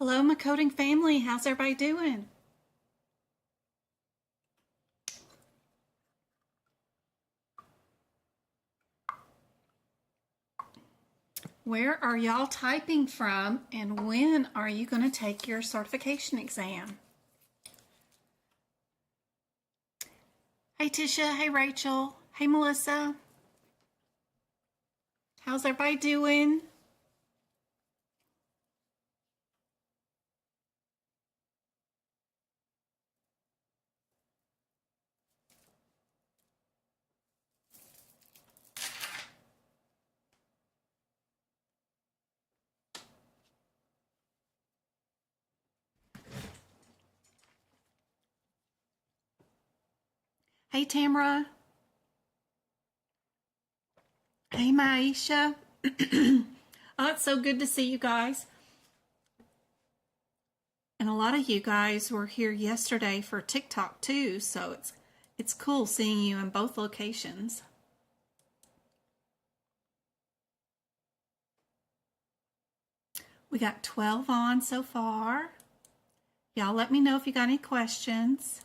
Hello, my coding family. How's everybody doing? Where are y'all typing from, and when are you going to take your certification exam? Hey, Tisha. Hey, Rachel. Hey, Melissa. How's everybody doing? Hey, Tamara. Hey, Maisha. Oh, it's so good to see you guys. And a lot of you guys were here yesterday for TikTok too, so it's cool seeing you in both locations. We got 12 on so far. Y'all let me know if you got any questions.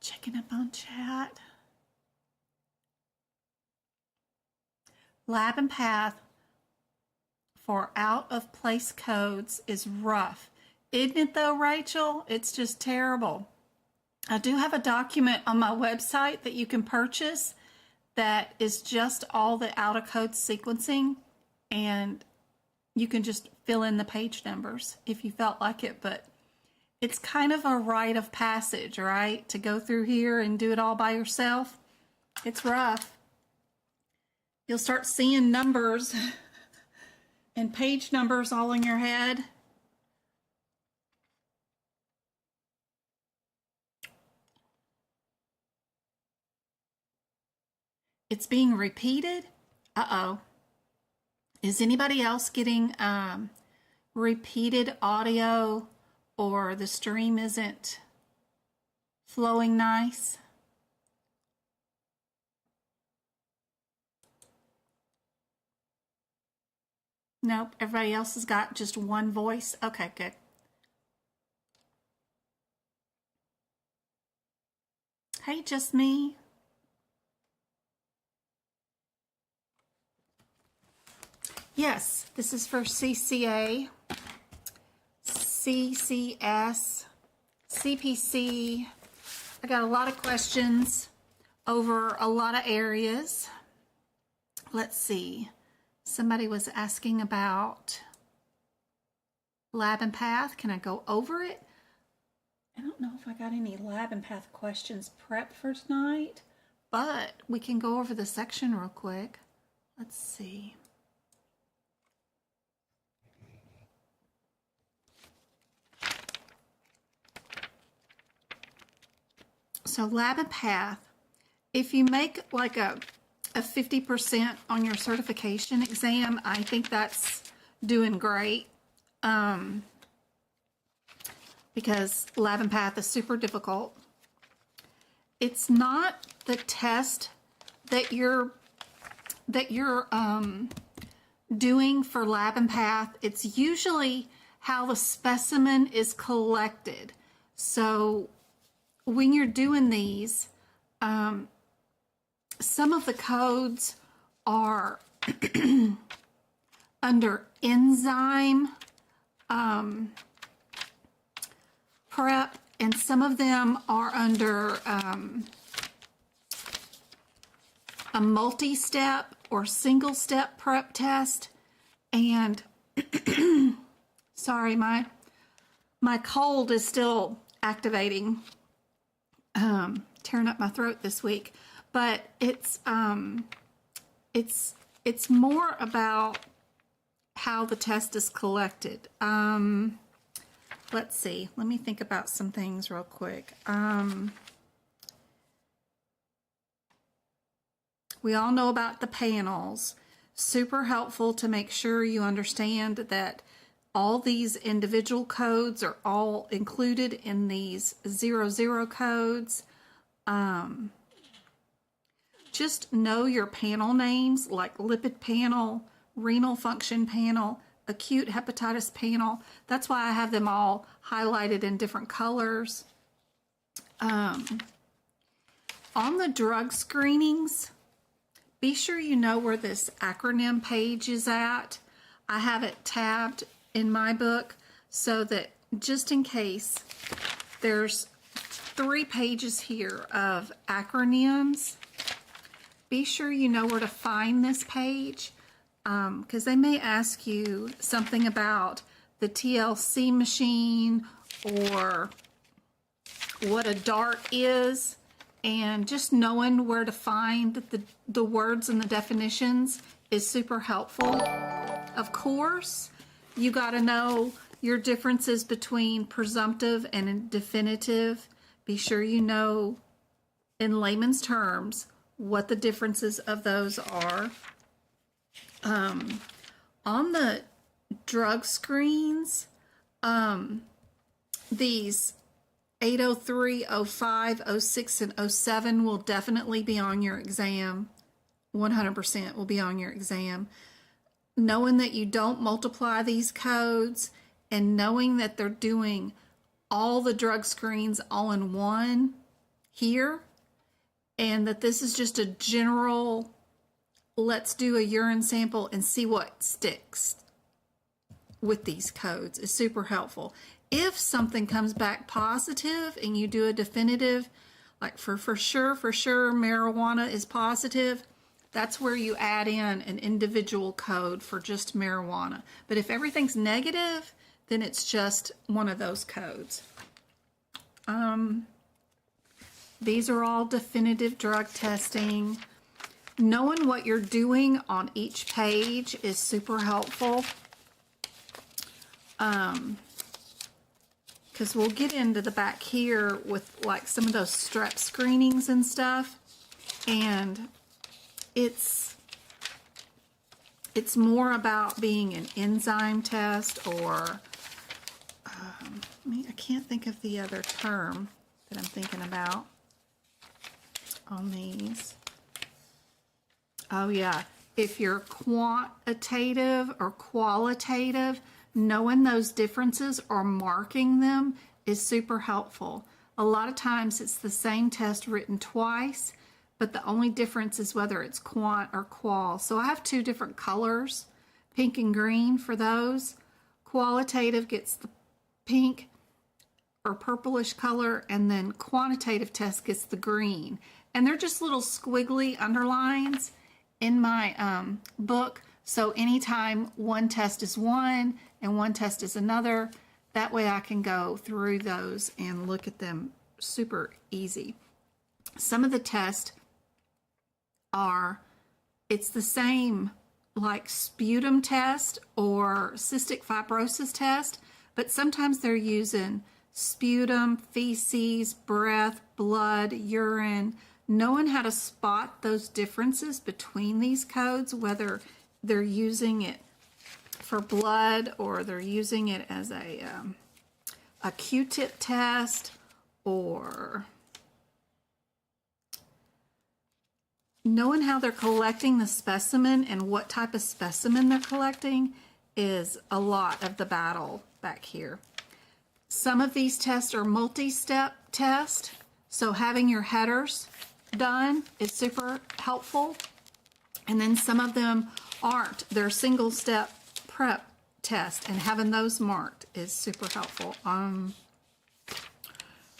Checking up on chat. Lab and path for out of place codes is rough. Isn't it though, Rachel? It's just terrible. I do have a document on my website that you can purchase that is just all the out of code sequencing, and you can just fill in the page numbers if you felt like it, but it's kind of a rite of passage, right? To go through here and do it all by yourself. It's rough. You'll start seeing numbers and page numbers all in your head. It's being repeated. Uh-oh. Is anybody else getting repeated audio, or the stream isn't flowing nice? Nope, everybody else has got just one voice. Okay, good. Hey, just me. Yes, this is for CCA, CCS, CPC. I got a lot of questions over a lot of areas. Let's see. Somebody was asking about lab and path. Can I go over it? I don't know if I got any lab and path questions prepped for tonight, but we can go over the section real quick. Let's see. So lab and path, if you make like a 50% on your certification exam, I think that's doing great, because lab and path is super difficult. It's not the test that you're doing for lab and path. It's usually how the specimen is collected. So when you're doing these, some of the codes are under enzyme prep, and some of them are under a multi-step or single-step prep test. And sorry, my cold is still activating, tearing up my throat this week. But it's more about how the test is collected. Let's see. Let me think about some things real quick. We all know about the panels. super helpful to make sure you understand that all these individual codes are all included in these 00 codes. Just know your panel names like lipid panel, renal function panel, acute hepatitis panel. That's why I have them all highlighted in different colors. On the drug screenings, be sure you know where this acronym page is at. I have it tabbed in my book so that just in case, there's 3 pages here of acronyms. Be sure you know where to find this page, because they may ask you something about the TLC machine or what a DART is, and just knowing where to find the words and the definitions is super helpful. Of course, you got to know your differences between presumptive and definitive. Be sure you know in layman's terms what the differences of those are. On the drug screens, these 803, 05, 06, and 07 will definitely be on your exam. 100% will be on your exam. Knowing that you don't multiply these codes and knowing that they're doing all the drug screens all in one here, and that this is just a general, let's do a urine sample and see what sticks with these codes is super helpful. If something comes back positive and you do a definitive, like for sure marijuana is positive, that's where you add in an individual code for just marijuana. But if everything's negative, then it's just one of those codes. These are all definitive drug testing. Knowing what you're doing on each page is super helpful. Because we'll get into the back here with like some of those strep screenings and stuff. And it's more about being an enzyme test or, I can't think of the other term that I'm thinking about on these. Oh yeah, if you're quantitative or qualitative, knowing those differences or marking them is super helpful. A lot of times it's the same test written twice, but the only difference is whether it's quant or qual. So I have 2 different colors, pink and green for those. Qualitative gets the pink or purplish color, and then quantitative test gets the green. And they're just little squiggly underlines in my book. So anytime one test is one and one test is another, that way I can go through those and look at them super easy. Some of the tests it's the same like sputum test or cystic fibrosis test, but sometimes they're using sputum, feces, breath, blood, urine. Knowing how to spot those differences between these codes, whether they're using it for blood or they're using it as a Q-tip test, or knowing how they're collecting the specimen and what type of specimen they're collecting is a lot of the battle back here. Some of these tests are multi-step tests, so having your headers done is super helpful. And then some of them aren't. They're single step prep test, and having those marked is super helpful.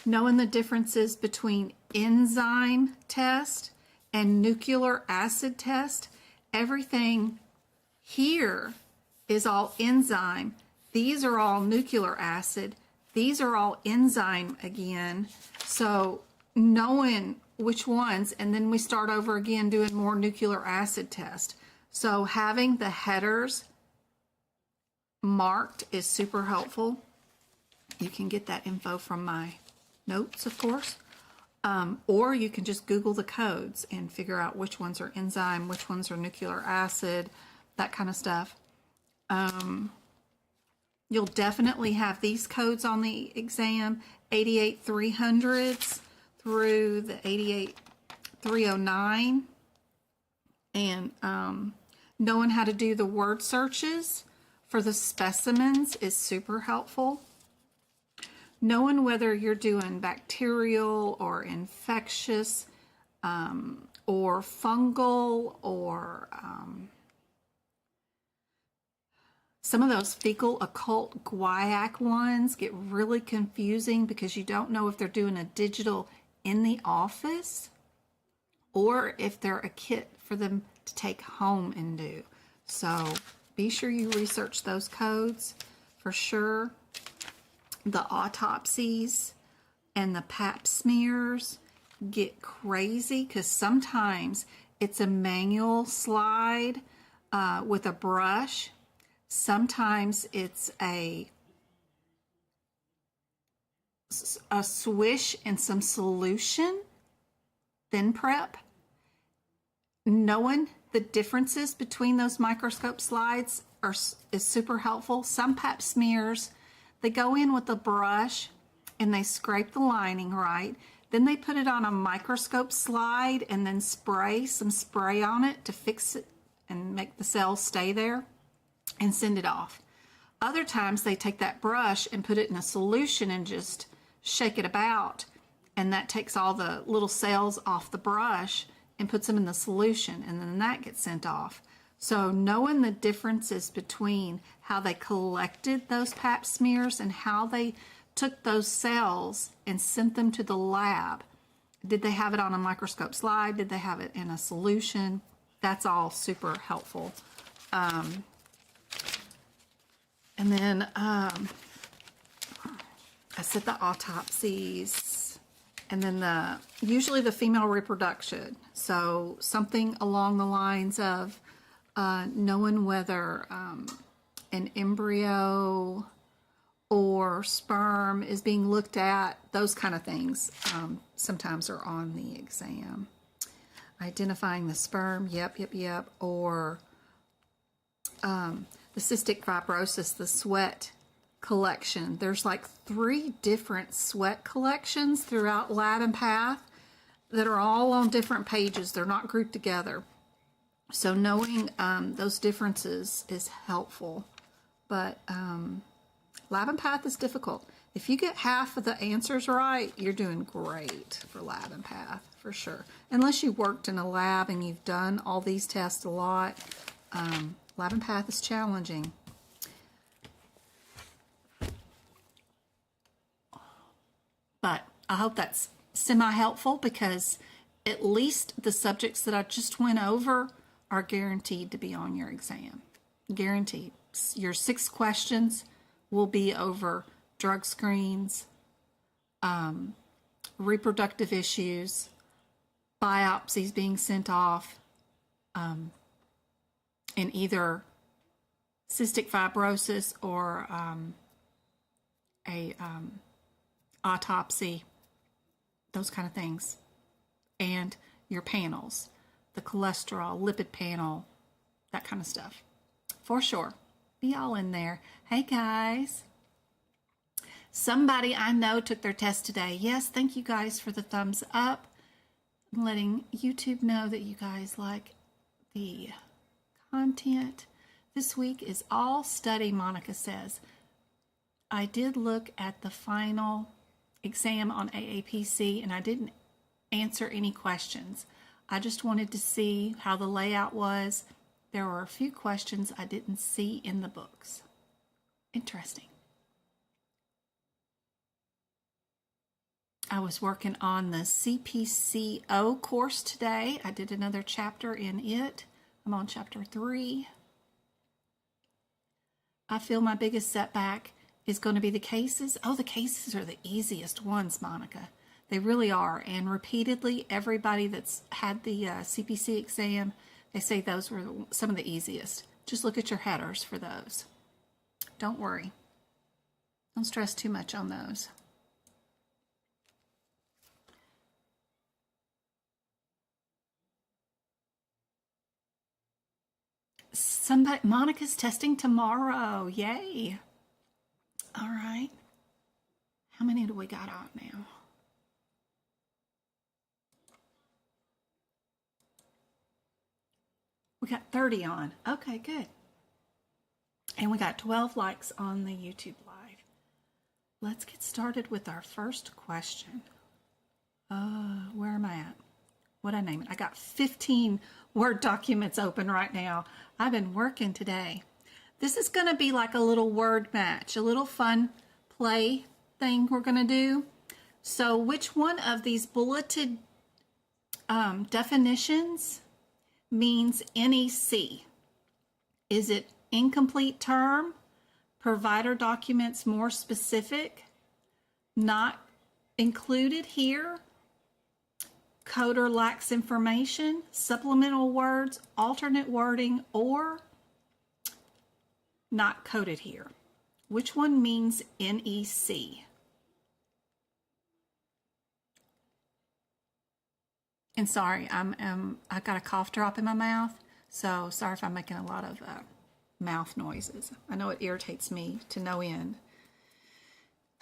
Knowing the differences between enzyme test and nucleic acid test. Everything here is all enzyme. These are all nucleic acid. These are all enzyme again. So knowing which ones, and then we start over again doing more nucleic acid test. So having the headers marked is super helpful. You can get that info from my notes, of course, or you can just Google the codes and figure out which ones are enzyme, which ones are nucleic acid. that kind of stuff. You'll definitely have these codes on the exam, 88-300s through the 88-309. And knowing how to do the word searches for the specimens is super helpful. Knowing whether you're doing bacterial or infectious or fungal or some of those fecal occult guaiac ones get really confusing because you don't know if they're doing a digital in the office or if they're a kit for them to take home and do. So be sure you research those codes for sure. The autopsies and the pap smears get crazy because sometimes it's a manual slide with a brush. Sometimes it's a swish and some solution, then prep. Knowing the differences between those microscope slides is super helpful. Some pap smears, they go in with a brush and they scrape the lining right. Then they put it on a microscope slide and then spray some spray on it to fix it and make the cells stay there and send it off. Other times they take that brush and put it in a solution and just shake it about, and that takes all the little cells off the brush and puts them in the solution, and then that gets sent off. So knowing the differences between how they collected those pap smears and how they took those cells and sent them to the lab. Did they have it on a microscope slide? Did they have it in a solution? That's all super helpful. And then I said the autopsies, and then usually the female reproduction. So something along the lines of knowing whether an embryo or sperm is being looked at, those kind of things sometimes are on the exam. Identifying the sperm, yep, or the cystic fibrosis, the sweat collection. There's like 3 different sweat collections throughout Lab and Path that are all on different pages. They're not grouped together. So knowing those differences is helpful. But Lab and Path is difficult. If you get half of the answers right, you're doing great for Lab and Path, for sure. Unless you worked in a lab and you've done all these tests a lot, Lab and Path is challenging. But I hope that's semi-helpful because at least the subjects that I just went over are guaranteed to be on your exam. Guaranteed. Your 6 questions will be over drug screens, reproductive issues, biopsies being sent off, in either cystic fibrosis or a autopsy, those kind of things. And your panels, the cholesterol, lipid panel, that kind of stuff. For sure. Be all in there. Hey guys. Somebody I know took their test today. Yes, thank you guys for the thumbs up. I'm letting YouTube know that you guys like the content. This week is all study, Monica says. I did look at the final exam on AAPC and I didn't answer any questions. I just wanted to see how the layout was. There were a few questions I didn't see in the books. Interesting. I was working on the CPCO course today. I did another chapter in it. I'm on chapter 3. I feel my biggest setback is going to be the cases. Oh, the cases are the easiest ones, Monica. They really are. And repeatedly, everybody that's had the CPC exam, they say those were some of the easiest. Just look at your headers for those. Don't worry. Don't stress too much on those. Somebody, Monica's testing tomorrow. Yay. All right. How many do we got on now? We got 30 on. Okay, good. And we got 12 likes on the YouTube live. Let's get started with our first question. Where am I at? What I name it? I got 15 Word documents open right now. I've been working today. This is going to be like a little word match, a little fun play thing we're going to do. So which one of these bulleted definitions means NEC? Is it incomplete term, provider documents more specific, not included here, coder lacks information, supplemental words, alternate wording, or not coded here? Which one means NEC? And sorry, I got a cough drop in my mouth, so sorry if I'm making a lot of mouth noises. I know it irritates me to no end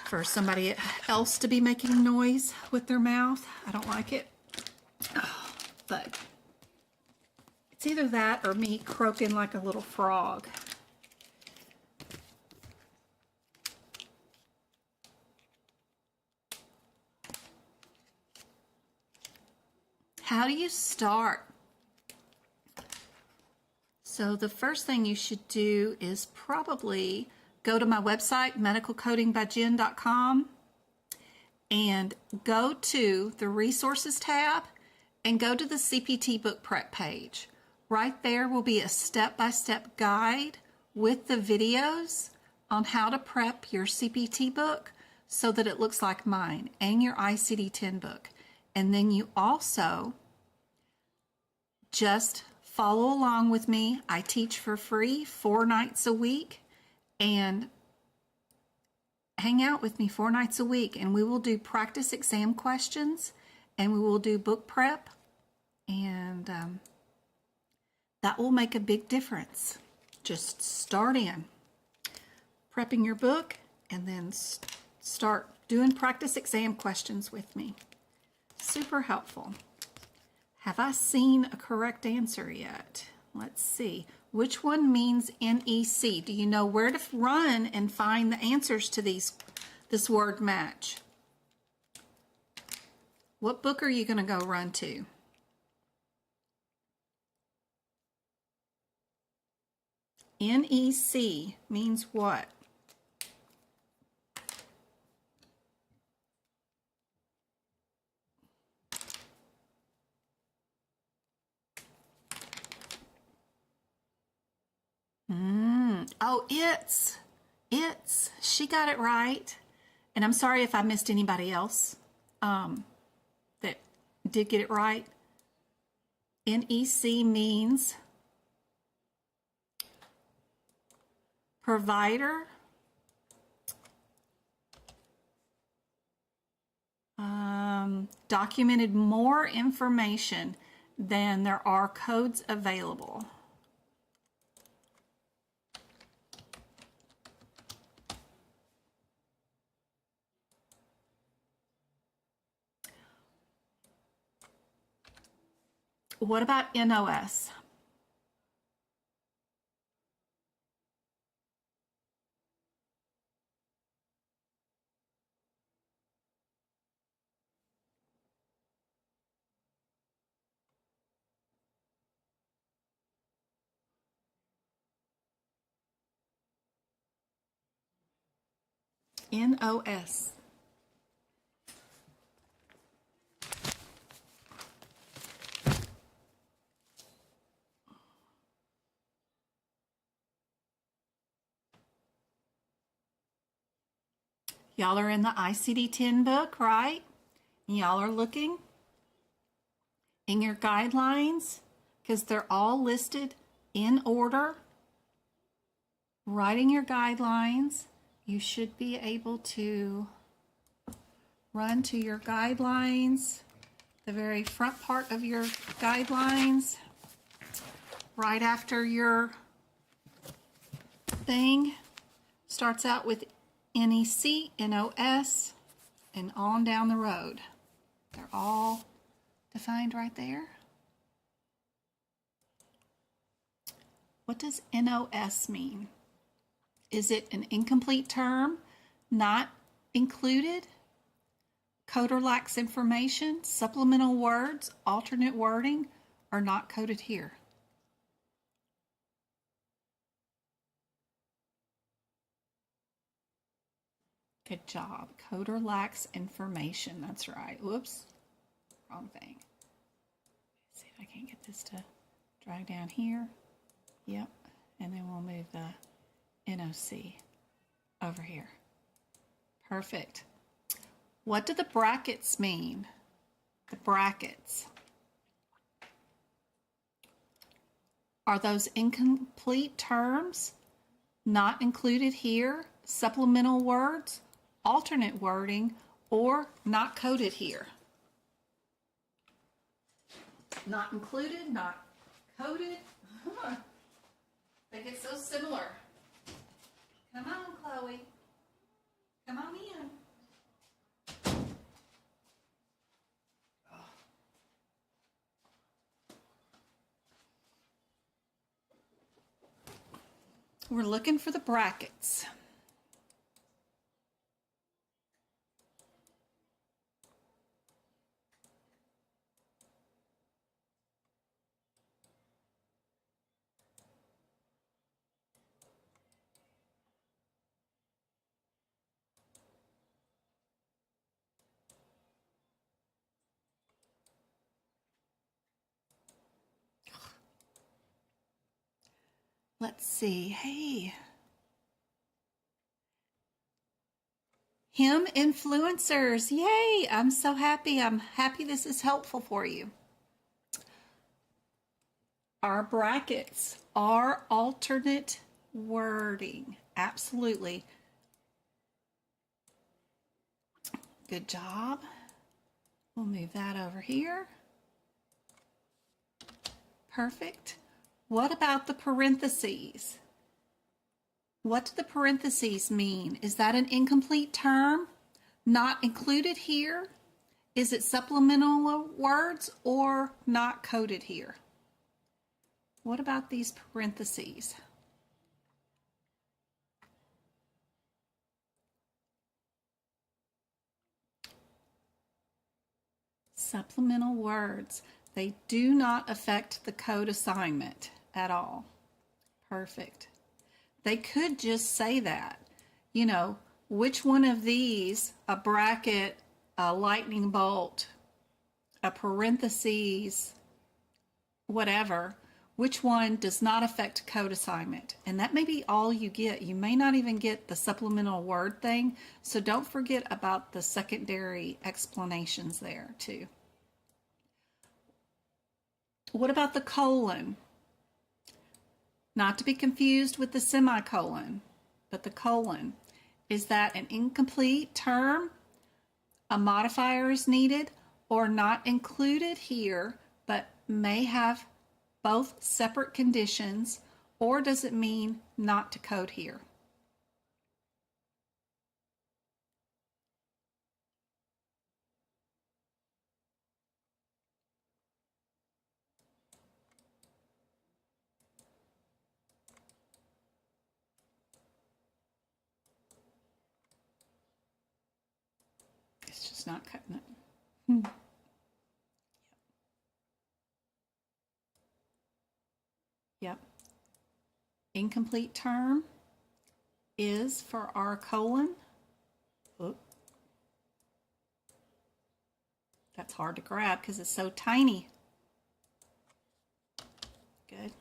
for somebody else to be making noise with their mouth. I don't like it. But it's either that or me croaking like a little frog. How do you start? So the first thing you should do is probably go to my website, medicalcodingbyjen.com, and go to the resources tab and go to the CPT book prep page. Right there will be a step-by-step guide with the videos on how to prep your CPT book so that it looks like mine, and your ICD-10 book. And then you also just follow along with me. I teach for free 4 nights a week, and hang out with me 4 nights a week, and we will do practice exam questions, and we will do book prep, and that will make a big difference. Just start in prepping your book and then start doing practice exam questions with me. Super helpful. Have I seen a correct answer yet? Let's see. Which one means NEC? Do you know where to run and find the answers to this word match? What book are you going to go run to? NEC means what? Oh, it's. She got it right. And I'm sorry if I missed anybody else that did get it right. NEC means provider documented more information than there are codes available. What about NOS? NOS. Y'all are in the ICD-10 book, right? Y'all are looking in your guidelines because they're all listed in order. Writing your guidelines, you should be able to run to your guidelines, the very front part of your guidelines. right after your thing. Starts out with NEC, NOS, and on down the road. They're all defined right there. What does NOS mean? Is it an incomplete term, not included, code or lacks information, supplemental words, alternate wording, or not coded here? Good job. Code or lacks information. That's right. Whoops. Wrong thing. Let's see if I can't get this to drag down here. Yep. And then we'll move the NOC over here. Perfect. What do the brackets mean? The brackets. Are those incomplete terms not included here, supplemental words, alternate wording, or not coded here? Not included, not coded. They get so similar. Come on, Chloe. Come on in. We're looking for the brackets. Let's see. Hey. Him influencers. Yay. I'm so happy. I'm happy this is helpful for you. Our brackets are alternate wording. Absolutely. Good job. We'll move that over here. Perfect. What about the parentheses? What do the parentheses mean? Is that an incomplete term? Not included here? Is it supplemental words or not coded here? What about these parentheses? Supplemental words. They do not affect the code assignment at all. Perfect. They could just say that, you know, which one of these, a bracket, a lightning bolt, a parentheses, whatever, which one does not affect code assignment? And that may be all you get. You may not even get the supplemental word thing, so don't forget about the secondary explanations there too. What about the colon? Not to be confused with the semicolon, but the colon. Is that an incomplete term? A modifier is needed or not included here, but may have both separate conditions, or does it mean not to code here? It's just not cutting it. Yep. Incomplete term is for our colon. Oop. That's hard to grab because it's so tiny. Good.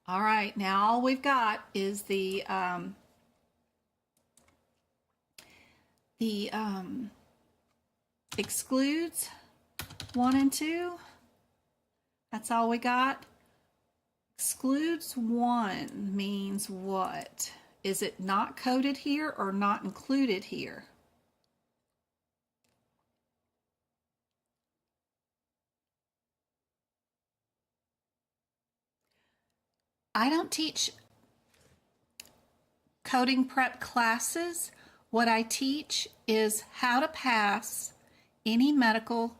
All right, now all we've got is the excludes 1 and 2. That's all we got. Excludes 1 means what? Is it not coded here or not included here? I don't teach coding prep classes. What I teach is how to pass any medical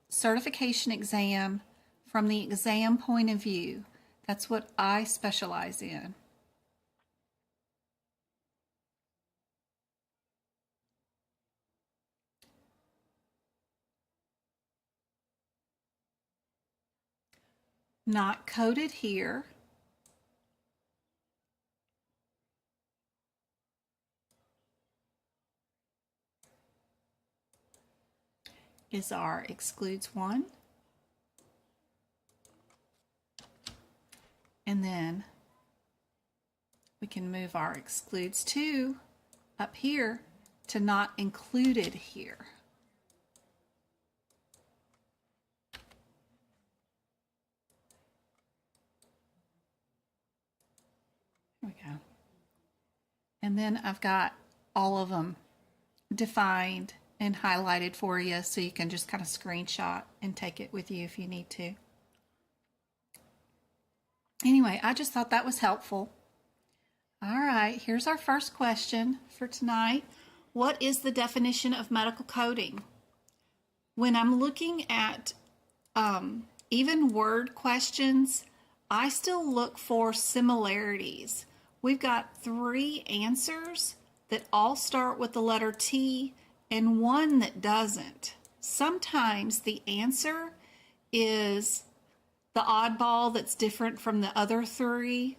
certification exam from the exam point of view. That's what I specialize in. Not coded here. Is our excludes 1. And then we can move our excludes 2 up here to not included here. There we go. And then I've got all of them defined and highlighted for you so you can just kind of screenshot and take it with you if you need to. Anyway, I just thought that was helpful. All right, here's our first question for tonight. What is the definition of medical coding? When I'm looking at even word questions, I still look for similarities. We've got 3 answers that all start with the letter T and 1 that doesn't. Sometimes the answer is the oddball that's different from the other 3,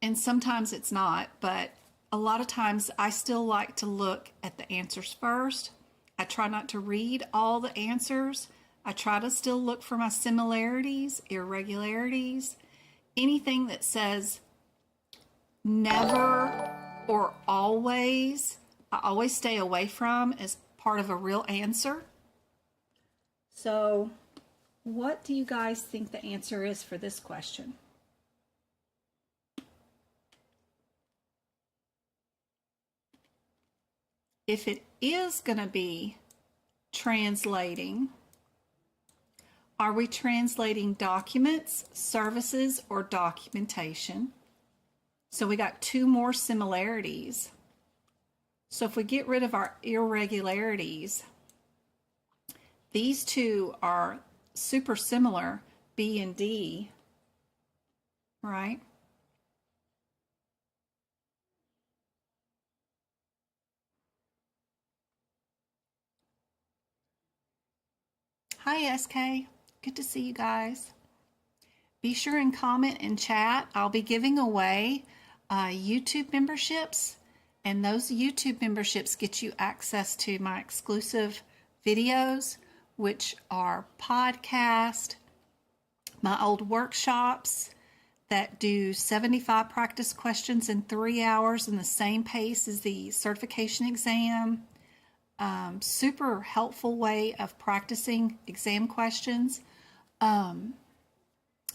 and sometimes it's not, but a lot of times I still like to look at the answers first. I try not to read all the answers. I try to still look for my similarities, irregularities, anything that says never or always. I always stay away from as part of a real answer. So, what do you guys think the answer is for this question? If it is going to be translating, are we translating documents, services, or documentation? So we got 2 more similarities. So if we get rid of our irregularities, these 2 are super similar, B and D, right? Hi SK, good to see you guys. Be sure and comment and chat. I'll be giving away YouTube memberships, and those YouTube memberships get you access to my exclusive videos, which are podcast, my old workshops that do 75 practice questions in 3 hours in the same pace as the certification exam. Super helpful way of practicing exam questions. I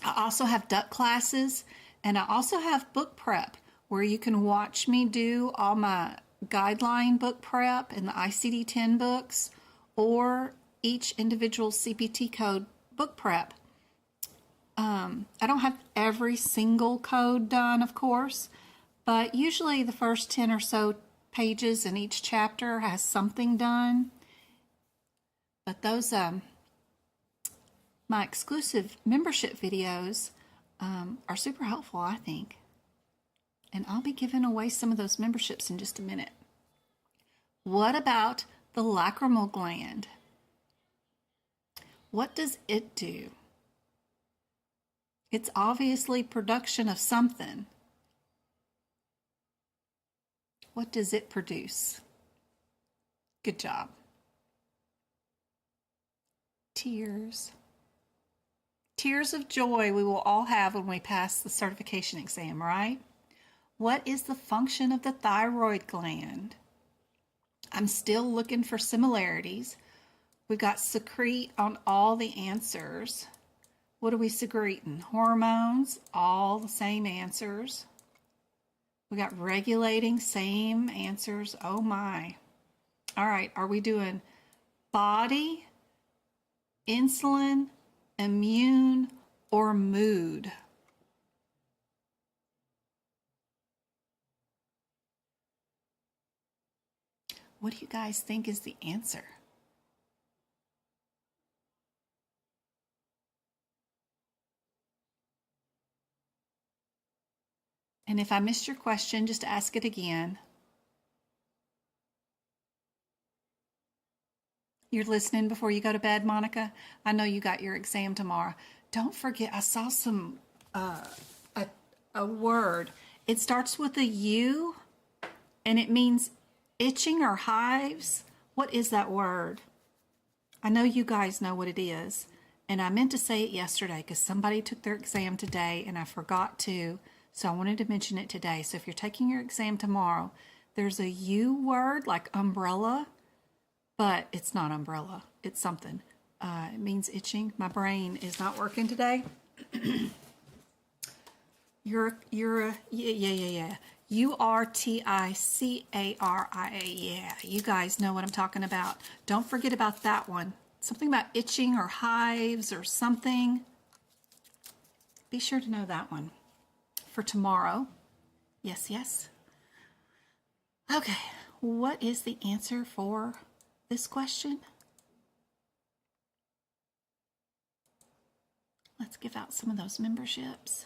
also have duck classes, and I also have book prep where you can watch me do all my guideline book prep and the ICD-10 books, or each individual CPT code book prep. I don't have every single code done, of course, but usually the first 10 or so pages in each chapter has something done. But those my exclusive membership videos are super helpful, I think. And I'll be giving away some of those memberships in just a minute. What about the lacrimal gland? What does it do? It's obviously production of something. What does it produce? Good job. Tears. Tears of joy we will all have when we pass the certification exam, right? What is the function of the thyroid gland? I'm still looking for similarities. We've got secrete on all the answers. What are we secreting? Hormones, all the same answers. We got regulating, same answers. Oh my. All right, are we doing body, insulin, immune, or mood? What do you guys think is the answer? And if I missed your question, just ask it again. You're listening before you go to bed, Monica? I know you got your exam tomorrow. Don't forget, I saw some, a word. It starts with a U, and it means itching or hives. What is that word? I know you guys know what it is. And I meant to say it yesterday because somebody took their exam today and I forgot to. So I wanted to mention it today. So if you're taking your exam tomorrow, there's a U word like umbrella, but it's not umbrella. It's something. It means itching. My brain is not working today. Yeah. URTICARIA. Yeah, you guys know what I'm talking about. Don't forget about that one. Something about itching or hives or something. Be sure to know that one for tomorrow. Yes, yes. Okay, what is the answer for this question? Let's give out some of those memberships.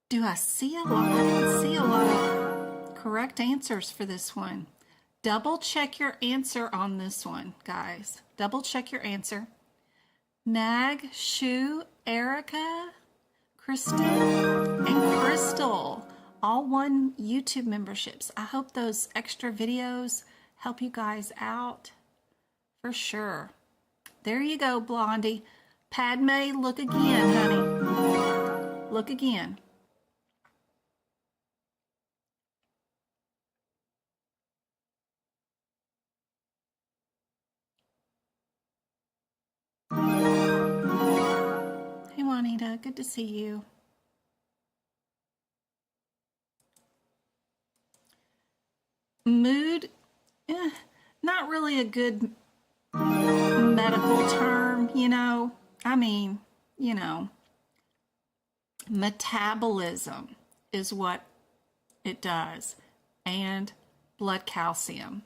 Do I see a lot? I didn't see a lot of correct answers for this one. Double check your answer on this one, guys. Double check your answer. Nag, Shu, Erica, Kristen, and Crystal. All won YouTube memberships. I hope those extra videos help you guys out for sure. There you go, Blondie. Padme, look again, honey. Look again. Hey, Juanita, good to see you. Mood, not really a good medical term, you know. I mean, you know, metabolism is what it does, and blood calcium.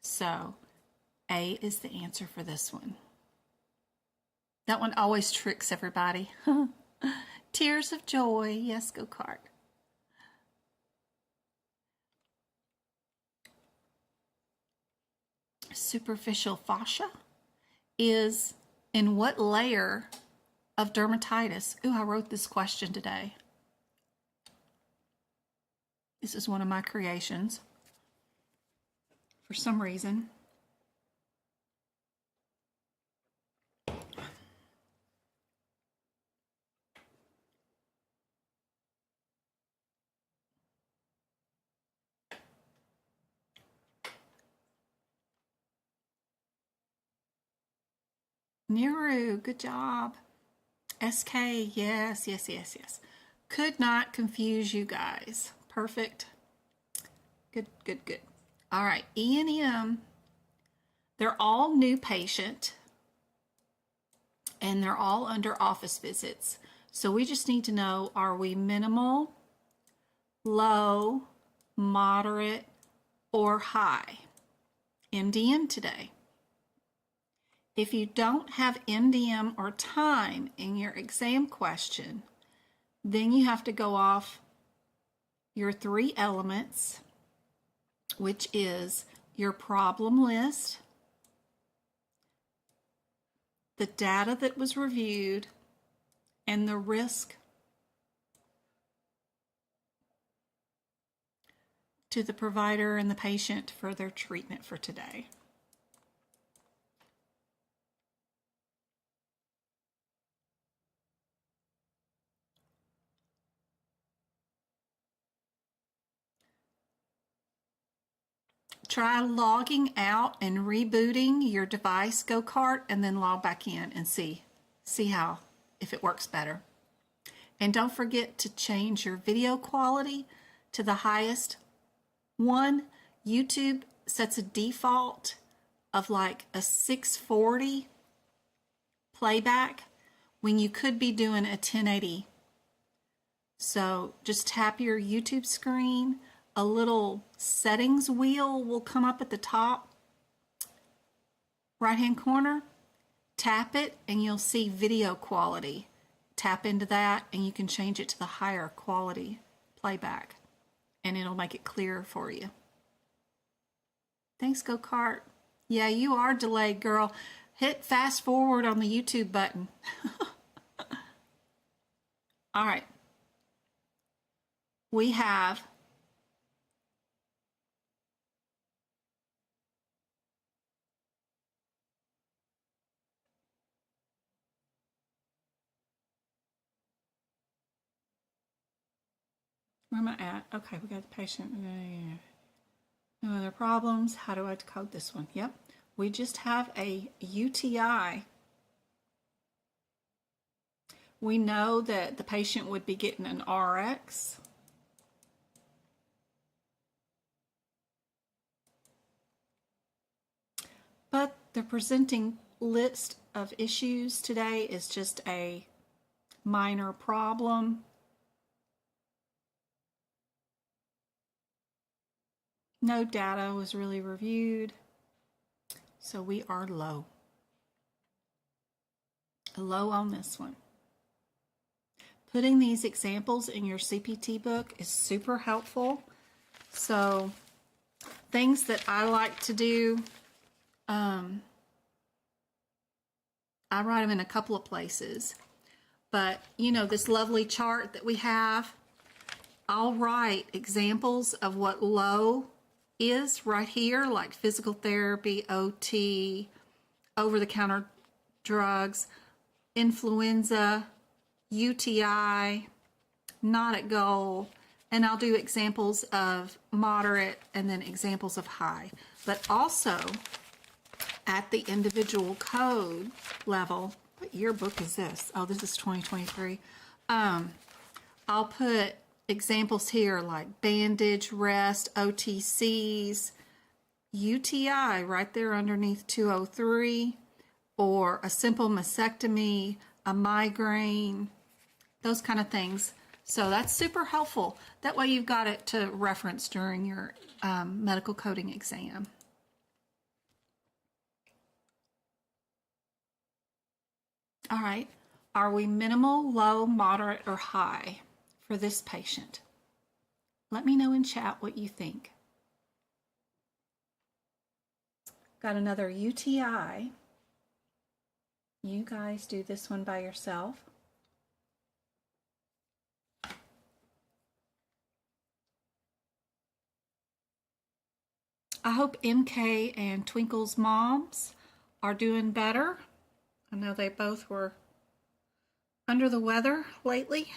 So A is the answer for this one. That one always tricks everybody. Tears of joy. Yes, go kart. Superficial fascia is in what layer of dermatitis? Ooh, I wrote this question today. This is one of my creations for some reason. Niru, good job. SK, yes, yes, yes, yes. Could not confuse you guys. Perfect. Good, good, good. All right, E and M, they're all new patient, and they're all under office visits. So we just need to know, are we minimal, low, moderate, or high? MDM today. If you don't have MDM or time in your exam question, then you have to go off your 3 elements, which is your problem list, the data that was reviewed, and the risk to the provider and the patient for their treatment for today. Try logging out and rebooting your device, go kart, and then log back in and see how, if it works better. And don't forget to change your video quality to the highest one. YouTube sets a default of like a 640 playback when you could be doing a 1080. So just tap your YouTube screen. A little settings wheel will come up at the top right hand corner. Tap it and you'll see video quality. Tap into that and you can change it to the higher quality playback and it'll make it clearer for you. Thanks, Go Kart. Yeah, you are delayed, girl. Hit fast forward on the YouTube button. All right. We have where am I at? Okay, we got the patient. No other problems. How do I code this one? Yep. We just have a UTI. We know that the patient would be getting an RX. But the presenting list of issues today is just a minor problem. No data was really reviewed, so we are low. Low on this one. Putting these examples in your CPT book is super helpful. So things that I like to do, I write them in a couple of places, but you know, this lovely chart that we have, I'll write examples of what low is right here, like physical therapy, OT, over-the-counter drugs, influenza, UTI, not at goal, and I'll do examples of moderate and then examples of high. But also at the individual code level, what yearbook is this? Oh, this is 2023. I'll put examples here like bandage, rest, OTCs, UTI right there underneath 203, or a simple mastectomy, a migraine, those kind of things. So that's super helpful. That way you've got it to reference during your medical coding exam. All right, are we minimal, low, moderate, or high for this patient? Let me know in chat what you think. Got another UTI. You guys do this one by yourself. I hope MK and Twinkle's moms are doing better. I know they both were under the weather lately.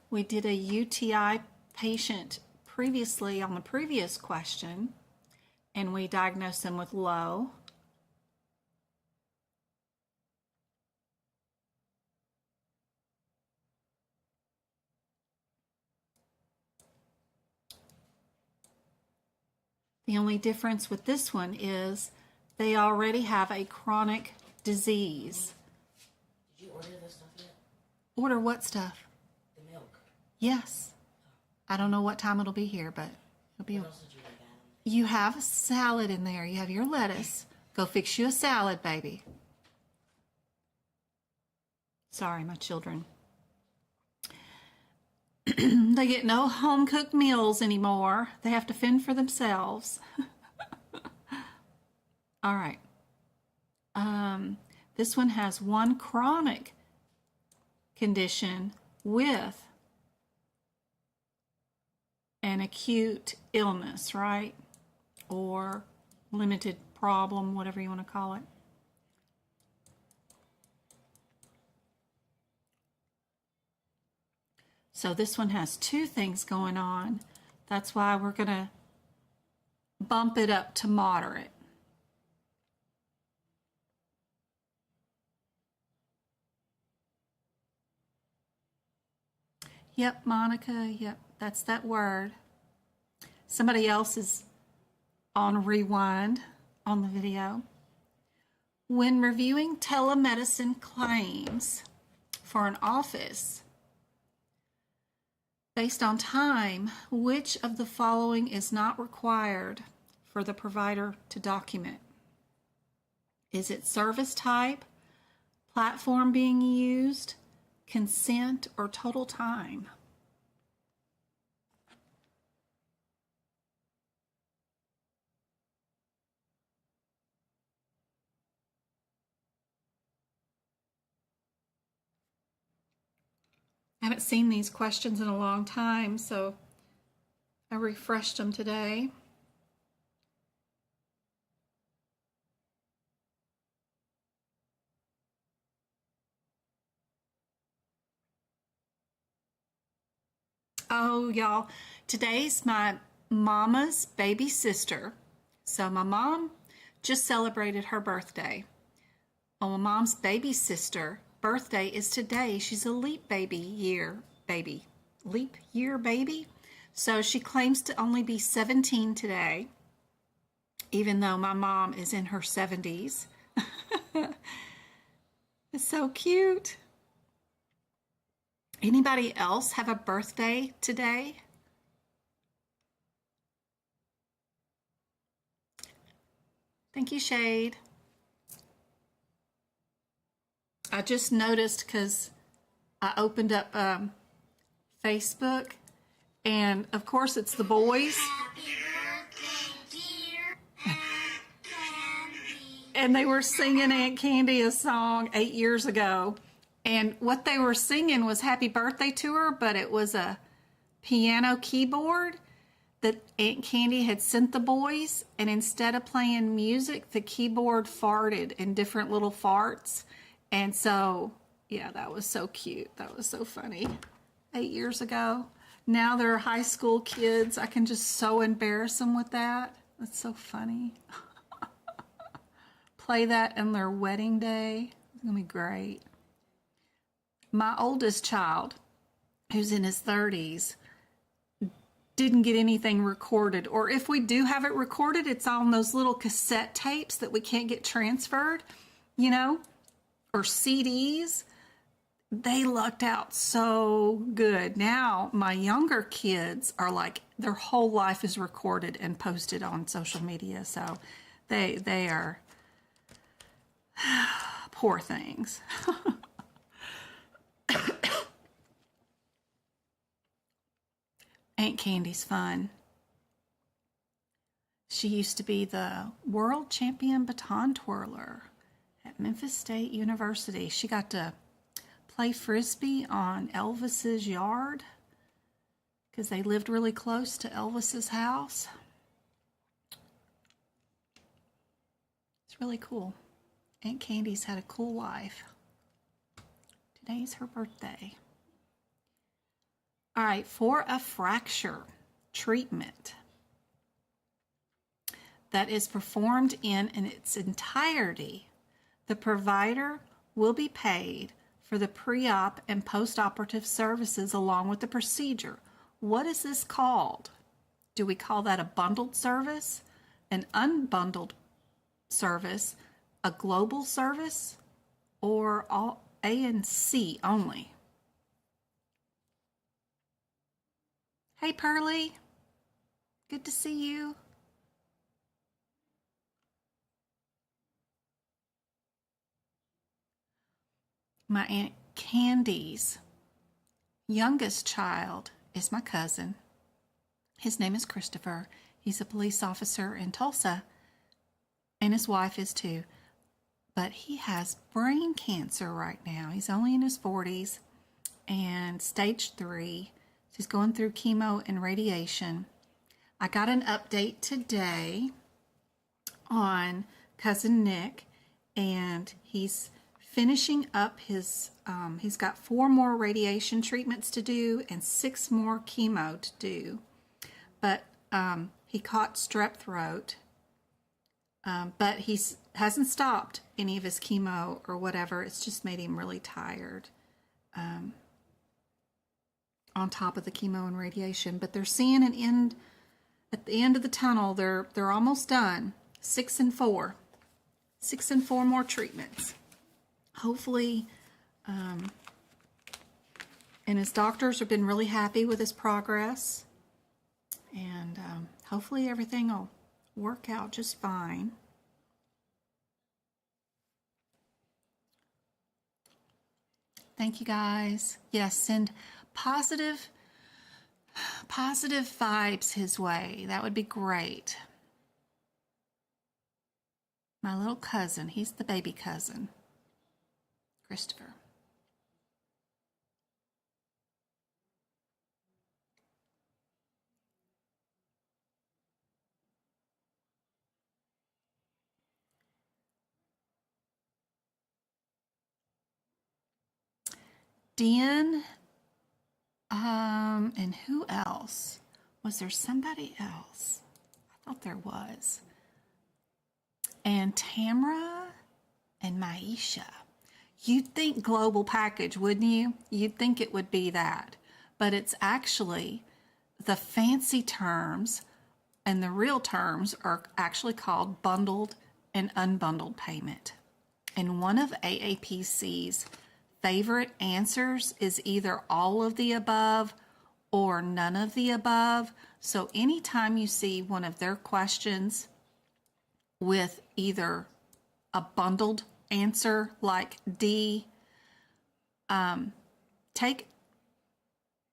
We did a UTI patient previously on the previous question, and we diagnosed them with low. The only difference with this one is they already have a chronic disease. Did you order the stuff yet? Order what stuff? The milk. Yes. I don't know what time it'll be here, but it'll be. What else did you like, Adam? You have a salad in there. You have your lettuce. Go fix you a salad, baby. Sorry, my children. They get no home-cooked meals anymore. They have to fend for themselves. All right. This one has one chronic condition with an acute illness, right? Or limited problem, whatever you want to call it. So this one has two things going on. That's why we're going to bump it up to moderate. Yep, Monica, yep, that's that word. Somebody else is on rewind on the video. When reviewing telemedicine claims for an office, based on time, which of the following is not required for the provider to document? Is it service type, platform being used, consent, or total time? I haven't seen these questions in a long time, so I refreshed them today. Oh, y'all, today's my mama's baby sister. So my mom just celebrated her birthday. Well, my mom's baby sister birthday is today. She's a leap year baby. So she claims to only be 17 today, even though my mom is in her 70s. It's so cute. Anybody else have a birthday today? Thank you, Shade. I just noticed because I opened up Facebook, and of course it's the boys. Happy birthday, dear Aunt Candy. And they were singing Aunt Candy a song 8 years ago. And what they were singing was happy birthday to her, but it was a piano keyboard that Aunt Candy had sent the boys. And instead of playing music, the keyboard farted in different little farts. And so, yeah, that was so cute. That was so funny. 8 years ago. Now they're high school kids. I can just so embarrass them with that. That's so funny. Play that in their wedding day. It's going to be great. My oldest child, who's in his 30s, didn't get anything recorded. Or if we do have it recorded, it's on those little cassette tapes that we can't get transferred, you know, or CDs. They lucked out so good. Now, my younger kids are like, their whole life is recorded and posted on social media. So they are poor things. Aunt Candy's fun. She used to be the world champion baton twirler at Memphis State University. She got to play frisbee on Elvis's yard because they lived really close to Elvis's house. It's really cool. Aunt Candy's had a cool life. Today's her birthday. All right, for a fracture treatment that is performed in its entirety, the provider will be paid for the pre-op and post-operative services along with the procedure. What is this called? Do we call that a bundled service, an unbundled service, a global service, or all A and C only? Hey, Pearly. Good to see you. My Aunt Candy's youngest child is my cousin. His name is Christopher. He's a police officer in Tulsa, and his wife is too. But he has brain cancer right now. He's only in his 40s and stage 3. He's going through chemo and radiation. I got an update today on cousin Nick, and he's finishing up his, he's got 4 more radiation treatments to do and 6 more chemo to do. But he caught strep throat, but he hasn't stopped any of his chemo or whatever. It's just made him really tired on top of the chemo and radiation. But they're seeing an end at the end of the tunnel. They're almost done. 6 and 4. 6 and 4 more treatments. Hopefully, and his doctors have been really happy with his progress. And hopefully everything will work out just fine. Thank you guys. Yes, send positive vibes his way. That would be great. My little cousin, he's the baby cousin, Christopher. Dan, and who else? Was there somebody else? I thought there was. And Tamra and Maisha. You'd think global package, wouldn't you? You'd think it would be that. But it's actually the fancy terms, and the real terms are actually called bundled and unbundled payment. And one of AAPC's favorite answers is either all of the above or none of the above. So anytime you see one of their questions with either a bundled answer like D, take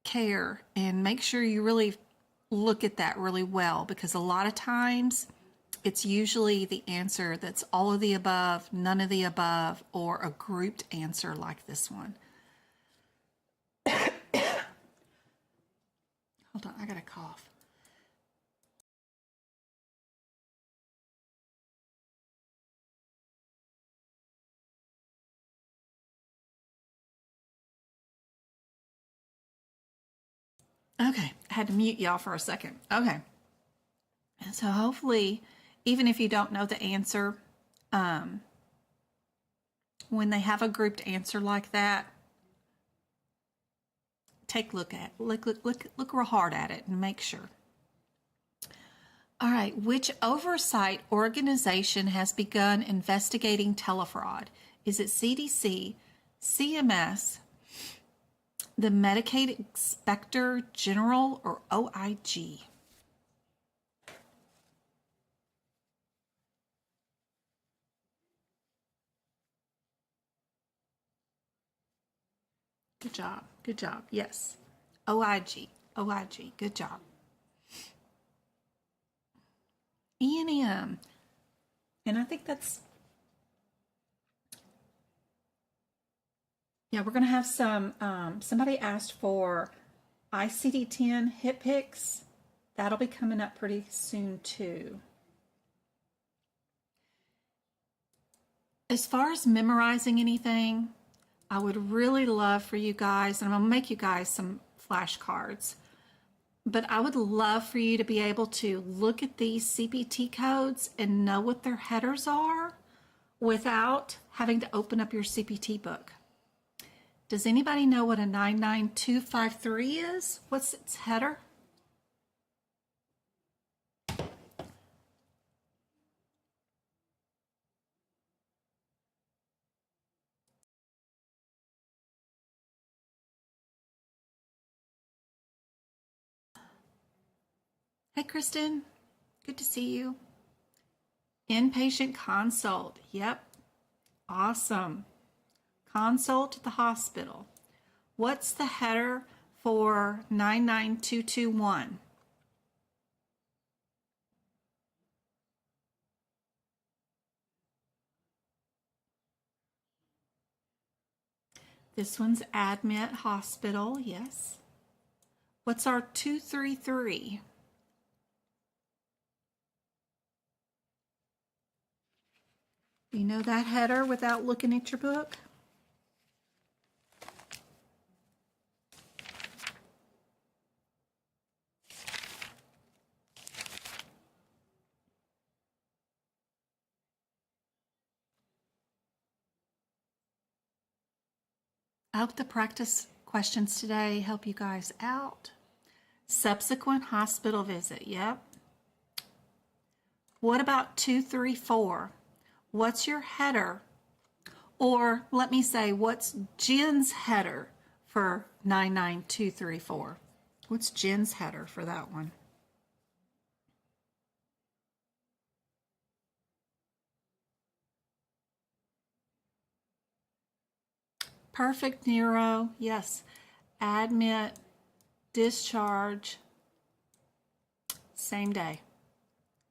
care and make sure you really look at that really well, because a lot of times it's usually the answer that's all of the above, none of the above, or a grouped answer like this one. Hold on, I got a cough. Okay, I had to mute y'all for a second. Okay. And so hopefully, even if you don't know the answer, when they have a grouped answer like that, take a look real hard at it and make sure. All right, which oversight organization has begun investigating telefraud? Is it CDC, CMS, the Medicaid Inspector General, or OIG? Good job. Good job. Yes. OIG. OIG. Good job. E&M. And I think that's... Yeah, we're going to have some... somebody asked for ICD-10 hip picks. That'll be coming up pretty soon, too. As far as memorizing anything, I would really love for you guys, and I'm going to make you guys some flashcards, but I would love for you to be able to look at these CPT codes and know what their headers are without having to open up your CPT book. Does anybody know what a 99253 is? What's its header? Hey, Kristen. Good to see you. Inpatient consult. Yep. Awesome. Consult at the hospital. What's the header for 99221? This one's admit hospital. Yes. What's our 233? You know that header without looking at your book? I hope the practice questions today help you guys out. Subsequent hospital visit, yep. What about 2, 3, 4? What's your header? Or let me say, what's Jen's header for 99234? What's Jen's header for that one? Perfect, Nero. Yes. Admit, discharge, same day.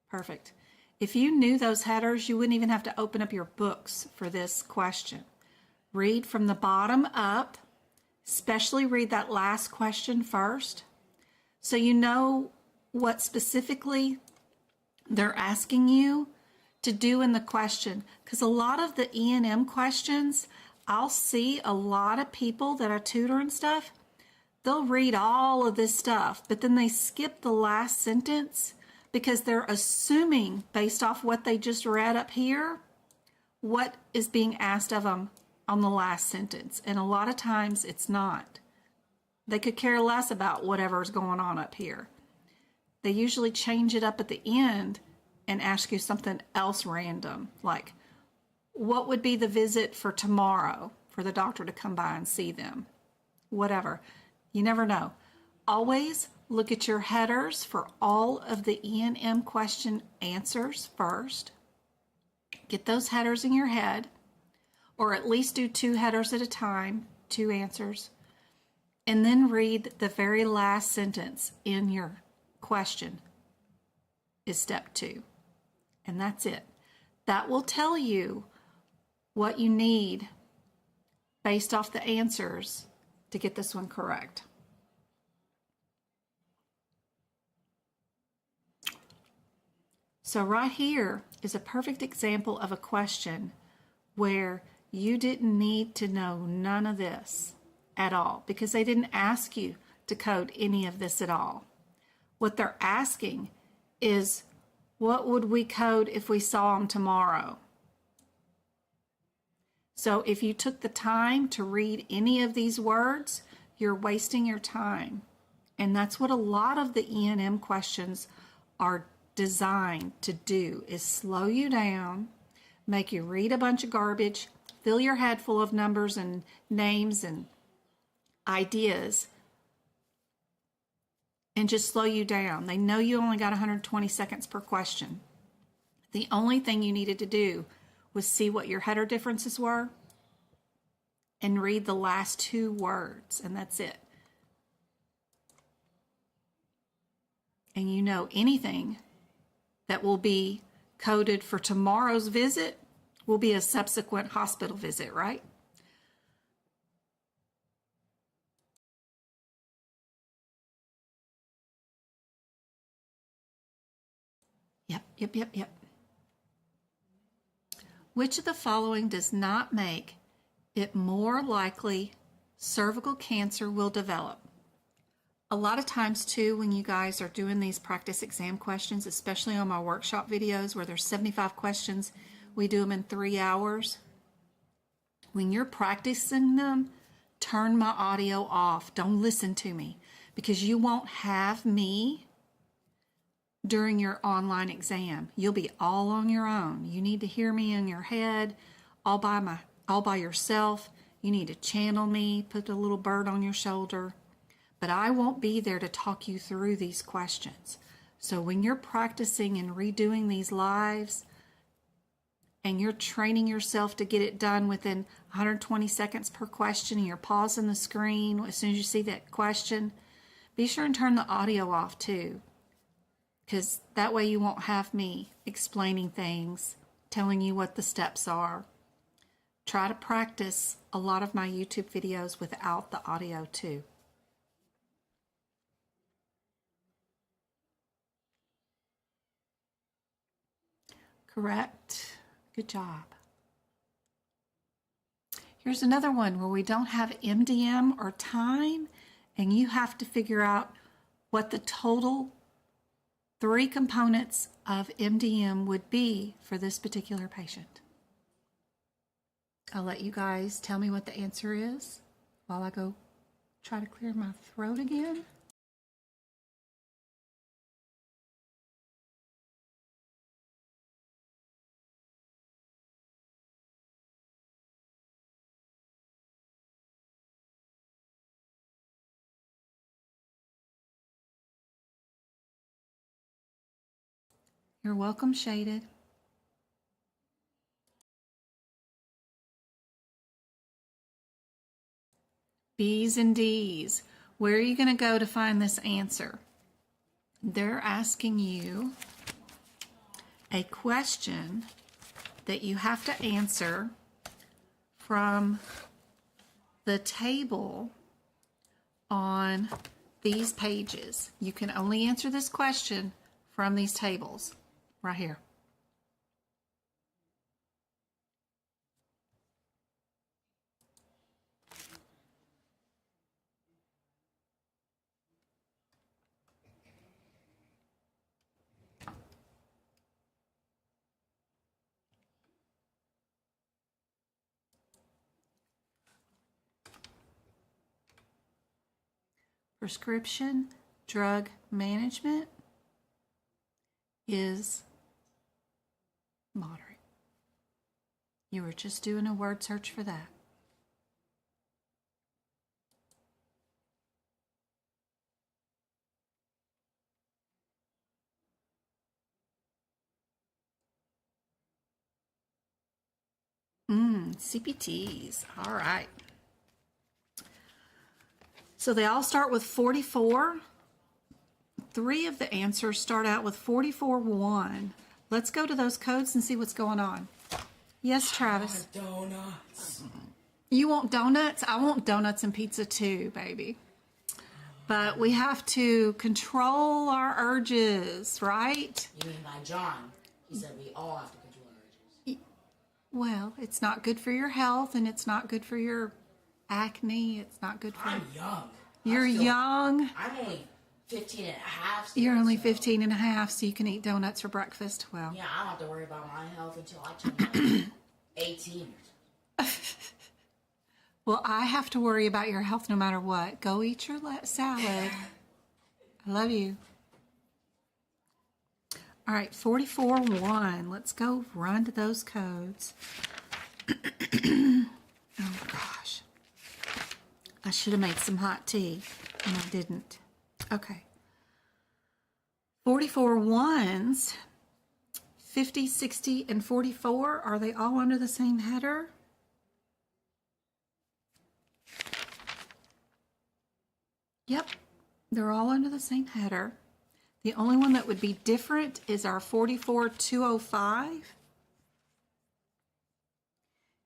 Perfect. If you knew those headers, you wouldn't even have to open up your books for this question. Read from the bottom up, especially read that last question first, so you know what specifically they're asking you to do in the question. Because a lot of the E&M questions, I'll see a lot of people that I tutor and stuff, they'll read all of this stuff, but then they skip the last sentence because they're assuming, based off what they just read up here, what is being asked of them on the last sentence. And a lot of times it's not. They could care less about whatever's going on up here. They usually change it up at the end and ask you something else random, like, what would be the visit for tomorrow for the doctor to come by and see them? Whatever. You never know. Always look at your headers for all of the E&M question answers first. Get those headers in your head, or at least do 2 headers at a time, 2 answers, and then read the very last sentence in your question is step 2. And that's it. That will tell you what you need based off the answers to get this one correct. So right here is a perfect example of a question where you didn't need to know none of this at all because they didn't ask you to code any of this at all. What they're asking is, what would we code if we saw them tomorrow? So if you took the time to read any of these words, you're wasting your time. And that's what a lot of the E&M questions are designed to do, is slow you down, make you read a bunch of garbage, fill your head full of numbers and names and ideas, and just slow you down. They know you only got 120 seconds per question. The only thing you needed to do was see what your header differences were and read the last 2 words, and that's it. And you know anything that will be coded for tomorrow's visit will be a subsequent hospital visit, right? Yep. Which of the following does not make it more likely cervical cancer will develop? A lot of times too, when you guys are doing these practice exam questions, especially on my workshop videos where there's 75 questions, we do them in 3 hours. When you're practicing them, turn my audio off. Don't listen to me, because you won't have me during your online exam. You'll be all on your own. You need to hear me in your head, all by yourself. You need to channel me, put a little bird on your shoulder. But I won't be there to talk you through these questions. So when you're practicing and redoing these lives and you're training yourself to get it done within 120 seconds per question, and you're pausing the screen as soon as you see that question, be sure and turn the audio off too, because that way you won't have me explaining things, telling you what the steps are. Try to practice a lot of my YouTube videos without the audio too. Correct. Good job. Here's another one where we don't have MDM or time, and you have to figure out what the total 3 components of MDM would be for this particular patient. I'll let you guys tell me what the answer is. while I go try to clear my throat again. You're welcome, Shaded. B's and D's. Where are you going to go to find this answer? They're asking you a question that you have to answer from the table on these pages. You can only answer this question from these tables right here. Prescription drug management is moderate. You were just doing a word search for that. CPTs. All right. So they all start with 44. 3 of the answers start out with 44-1. Let's go to those codes and see what's going on. Yes, Travis. I want donuts. You want donuts? I want donuts and pizza too, baby. But we have to control our urges, right? You mean by John? He said we all have to control our urges. Well, it's not good for your health, and it's not good for your acne. It's not good for... I'm young. You're young. I'm only 15 and a half. Still, You're only so- 15 and a half, so you can eat donuts for breakfast. Well, Yeah, I don't have to worry about my health until I turn like 18. well, I have to worry about your health no matter what. Go eat your salad. I love you. All right, 44-1. Let's go run to those codes. Oh, gosh. I should have made some hot tea, and I didn't. Okay. 44-1s, 50, 60, and 44, are they all under the same header? Yep, they're all under the same header. The only one that would be different is our 44-205.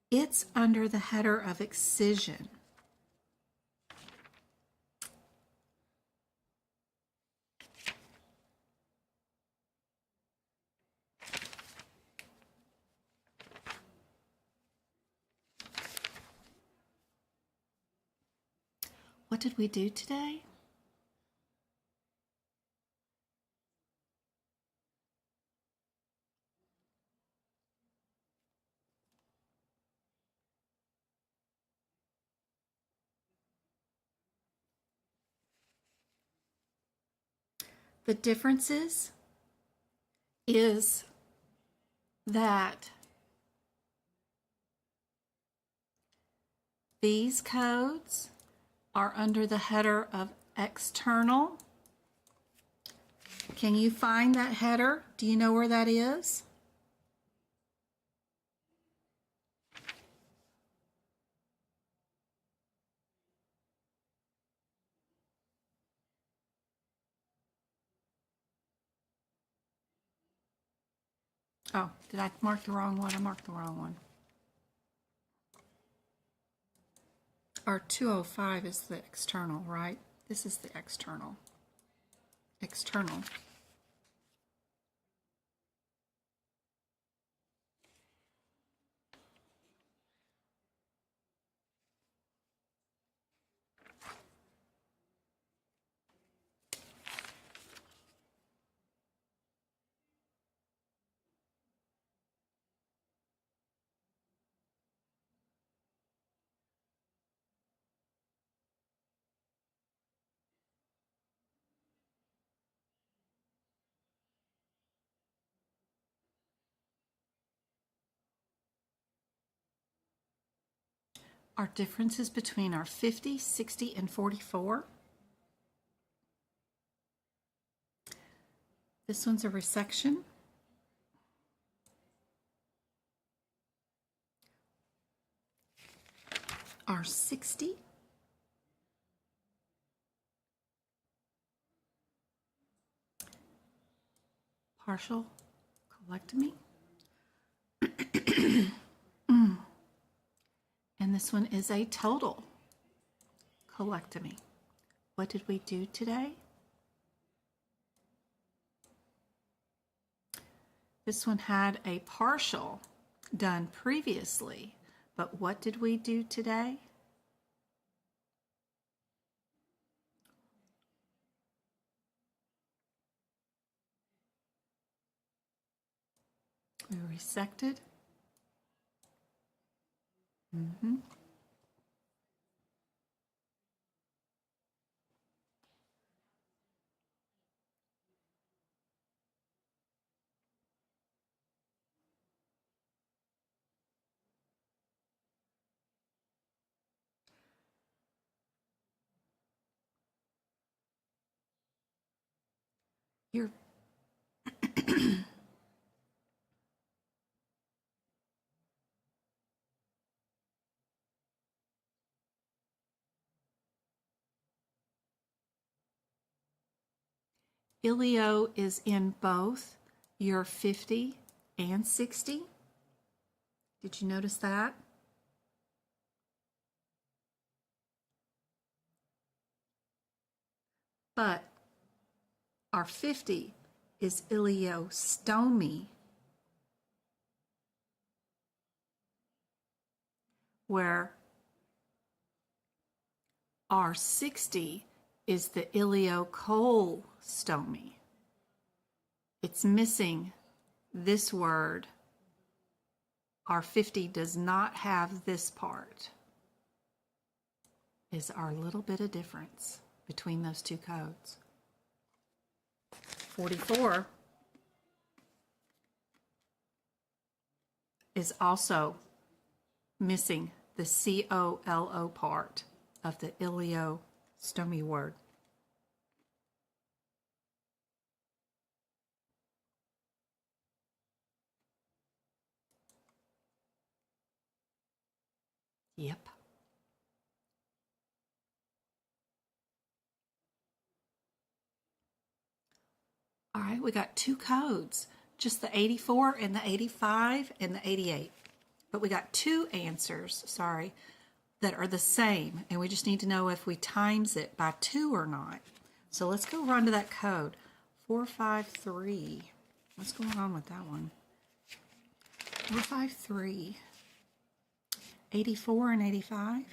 It's under the header of excision. What did we do today? The differences is that these codes are under the header of external. Can you find that header? Do you know where that is? Oh, did I mark the wrong one? I marked the wrong one. Our 205 is the external, right? This is the external. External. our differences between our 50, 60, and 44. This one's a resection. Our 60. Partial colectomy. And this one is a total colectomy. What did we do today? This one had a partial done previously, but what did we do today? We resected. Your ilio is in both your 50 and 60. Did you notice that? But our 50 is iliostomy, where our 60 is the iliocolstomy. It's missing this word. Our 50 does not have this part. Is our little bit of difference between those two codes. 44 is also missing the COLO part of the iliostomy word. Yep. All right, we got two codes, just the 84 and the 85 and the 88. But we got two answers, sorry, that are the same, and we just need to know if we times it by 2 or not. So let's go run to that code, 453. What's going on with that one? 453. 84 and 85.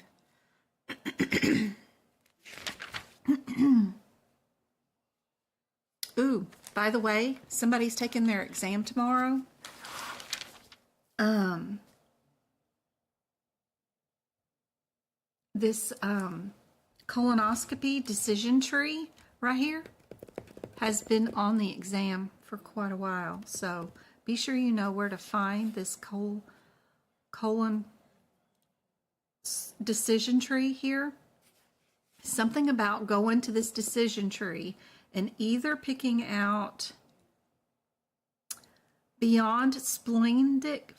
Ooh, by the way, somebody's taking their exam tomorrow. This colonoscopy decision tree right here has been on the exam for quite a while. So be sure you know where to find this colon decision tree here. Something about going to this decision tree and either picking out beyond splenic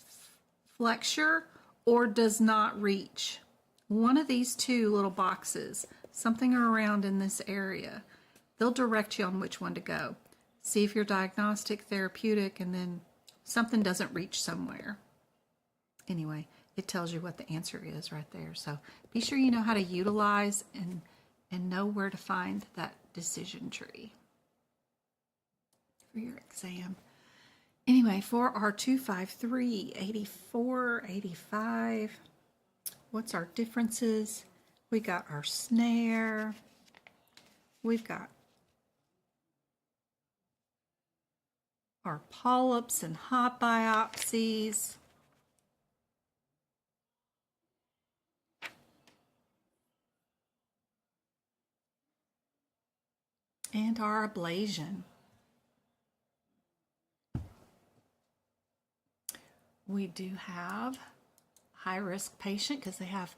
flexure or does not reach. One of these two little boxes, something around in this area, they'll direct you on which one to go. See if you're diagnostic, therapeutic, and then something doesn't reach somewhere. Anyway, it tells you what the answer is right there. So be sure you know how to utilize and know where to find that decision tree for your exam. Anyway, for our 253, 84, 85, what's our differences? We got our snare. We've got our polyps and hot biopsies. And our ablation. We do have high-risk patient because they have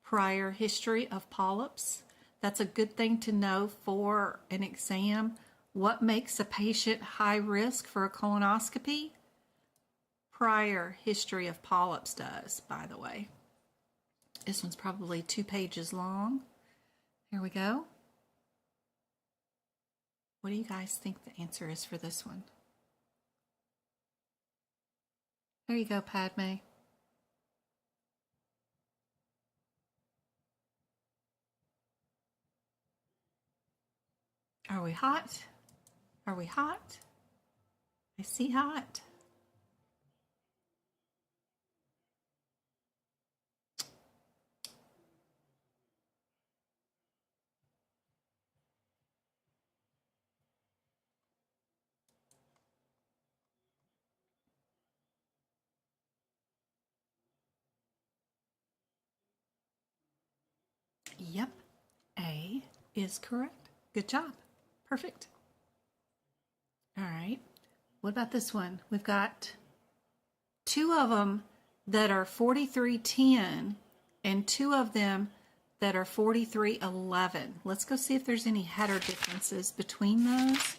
prior history of polyps. That's a good thing to know for an exam. What makes a patient high risk for a colonoscopy? Prior history of polyps does, by the way. This one's probably 2 pages long. Here we go. What do you guys think the answer is for this one? There you go, Padme. Are we hot? Are we hot? I see hot. Yep, A is correct. Good job. Perfect. All right. What about this one? We've got 2 of them that are 4310 and 2 of them that are 4311. Let's go see if there's any header differences between those.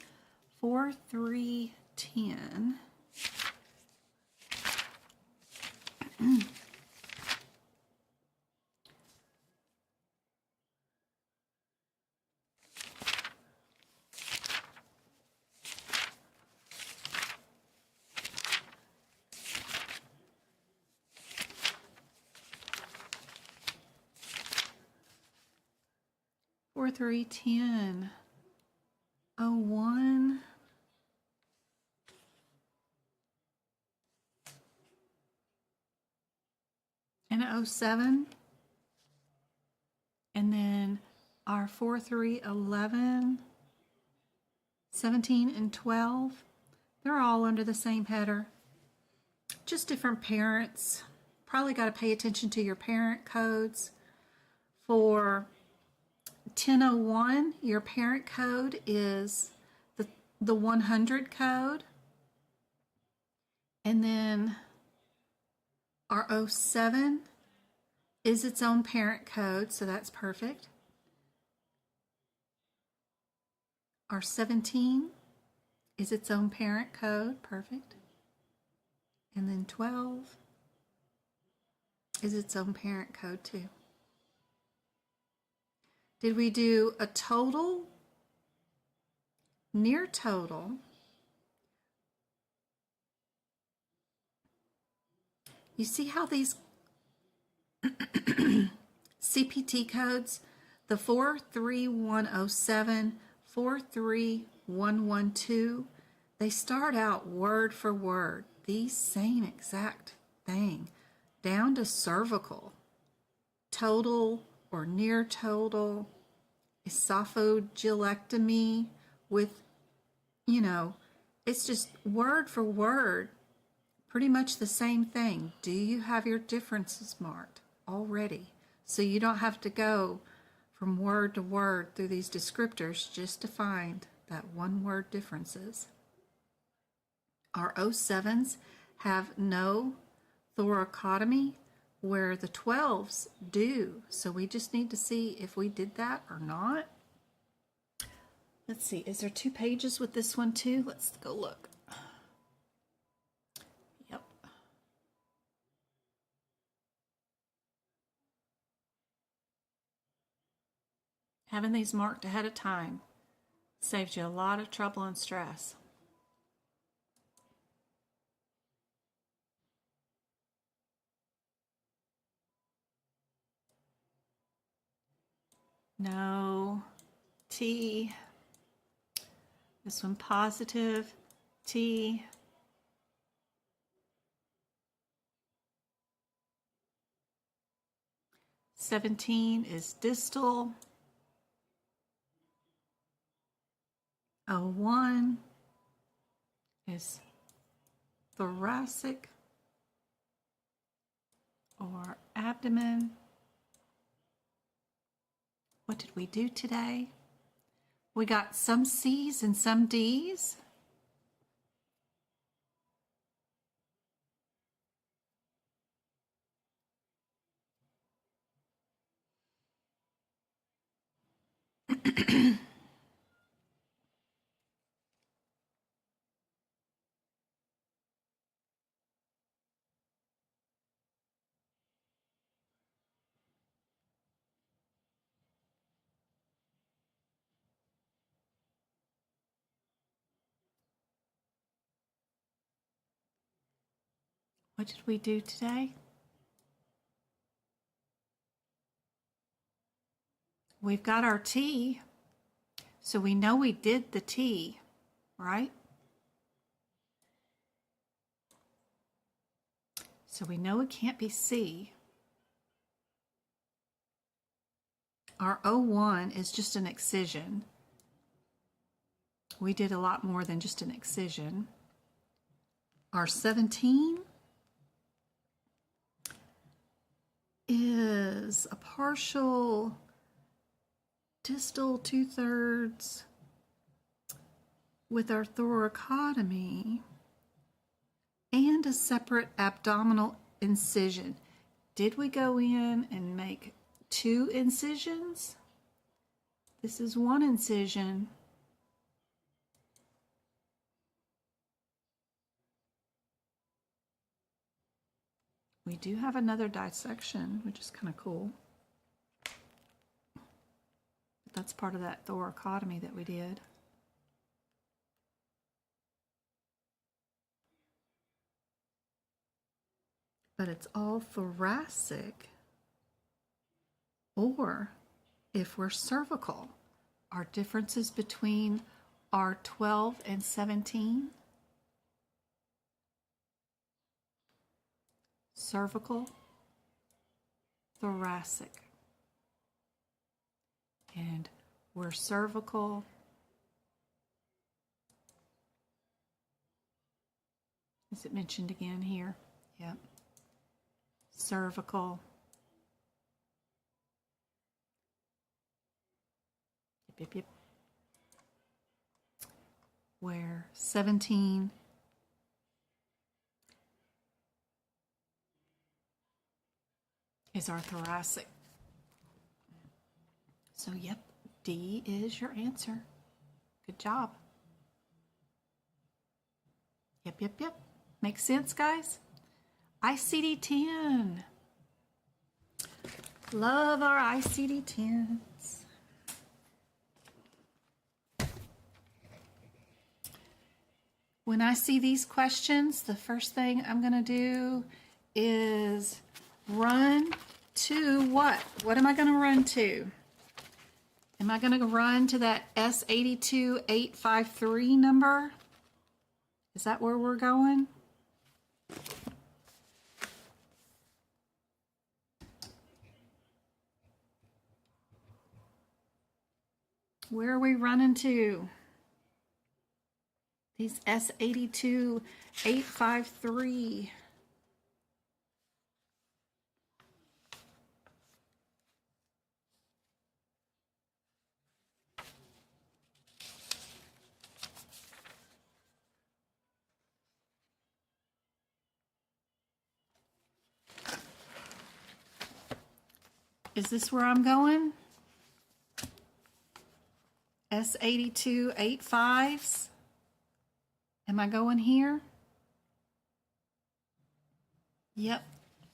4310. 4310. 01. And 07. And then our 4311, 17, and 12. They're all under the same header. Just different parents. Probably got to pay attention to your parent codes. For 1001, your parent code is the 100 code. And then our 07 is its own parent code, so that's perfect. Our 17 is its own parent code, perfect. And then 12 is its own parent code too. Did we do a total, near total, you see how these CPT codes, the 43107, 43112, they start out word for word, the same exact thing, down to cervical, total or near total, esophagelectomy with, it's just word for word, pretty much the same thing. Do you have your differences marked already? So you don't have to go from word to word through these descriptors just to find that one word differences. Our 07s have no thoracotomy, where the 12s do. So we just need to see if we did that or not. Let's see, is there 2 pages with this one too? Let's go look. Yep. Having these marked ahead of time saves you a lot of trouble and stress. No. T. This one positive. T. "17" is distal. 01 is thoracic or abdomen. What did we do today? We got some C's and some D's. What did we do today? We've got our T, so we know we did the T, right? So we know it can't be C. Our O1 is just an excision. We did a lot more than just an excision. Our 17 is a partial distal 2/3 with our thoracotomy and a separate abdominal incision. Did we go in and make 2 incisions? This is 1 incision. We do have another dissection, which is kind of cool. That's part of that thoracotomy that we did. But it's all thoracic. Or if we're cervical, our differences between our 12 and 17. Cervical, thoracic. And we're cervical. Is it mentioned again here? Yep. Cervical. Yep, yep, yep. Where 17 is our thoracic. So, yep, D is your answer. Good job. Yep, yep, yep. Makes sense, guys? ICD-10. Love our ICD-10s. When I see these questions, the first thing I'm going to do is run to what? What am I going to run to? Am I going to run to that S82853 number? Is that where we're going? Where are we running to? These S82853. Is this where I'm going? S8285s? Am I going here? Yep.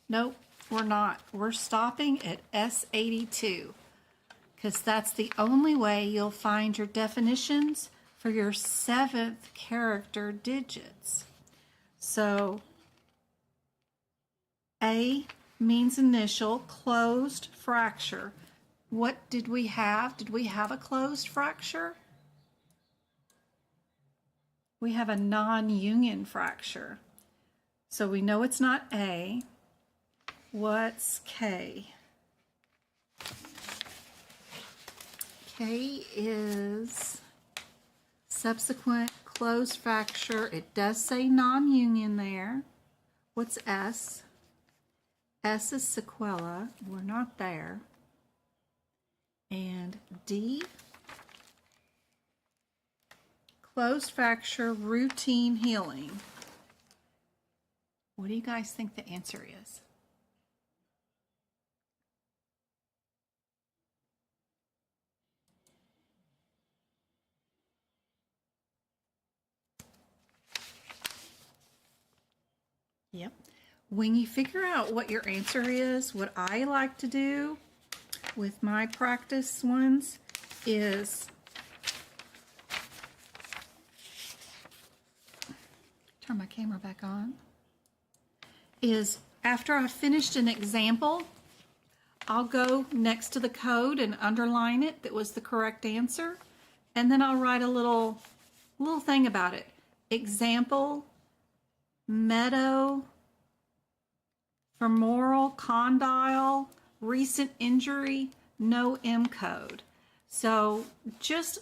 Nope, we're not. We're stopping at S82 because that's the only way you'll find your definitions for your 7th character digits. So A means initial, closed fracture. What did we have? Did we have a closed fracture? We have a non-union fracture. So we know it's not A. What's K? K is subsequent closed fracture. It does say non-union there. What's S? S is sequela. We're not there. And D, closed fracture, routine healing. What do you guys think the answer is? when you figure out what your answer is, what I like to do with my practice ones is turn my camera back on, is after I've finished an example, I'll go next to the code and underline it that was the correct answer, and then I'll write a little thing about it. Example, meadow, femoral condyle, recent injury, no M code. So just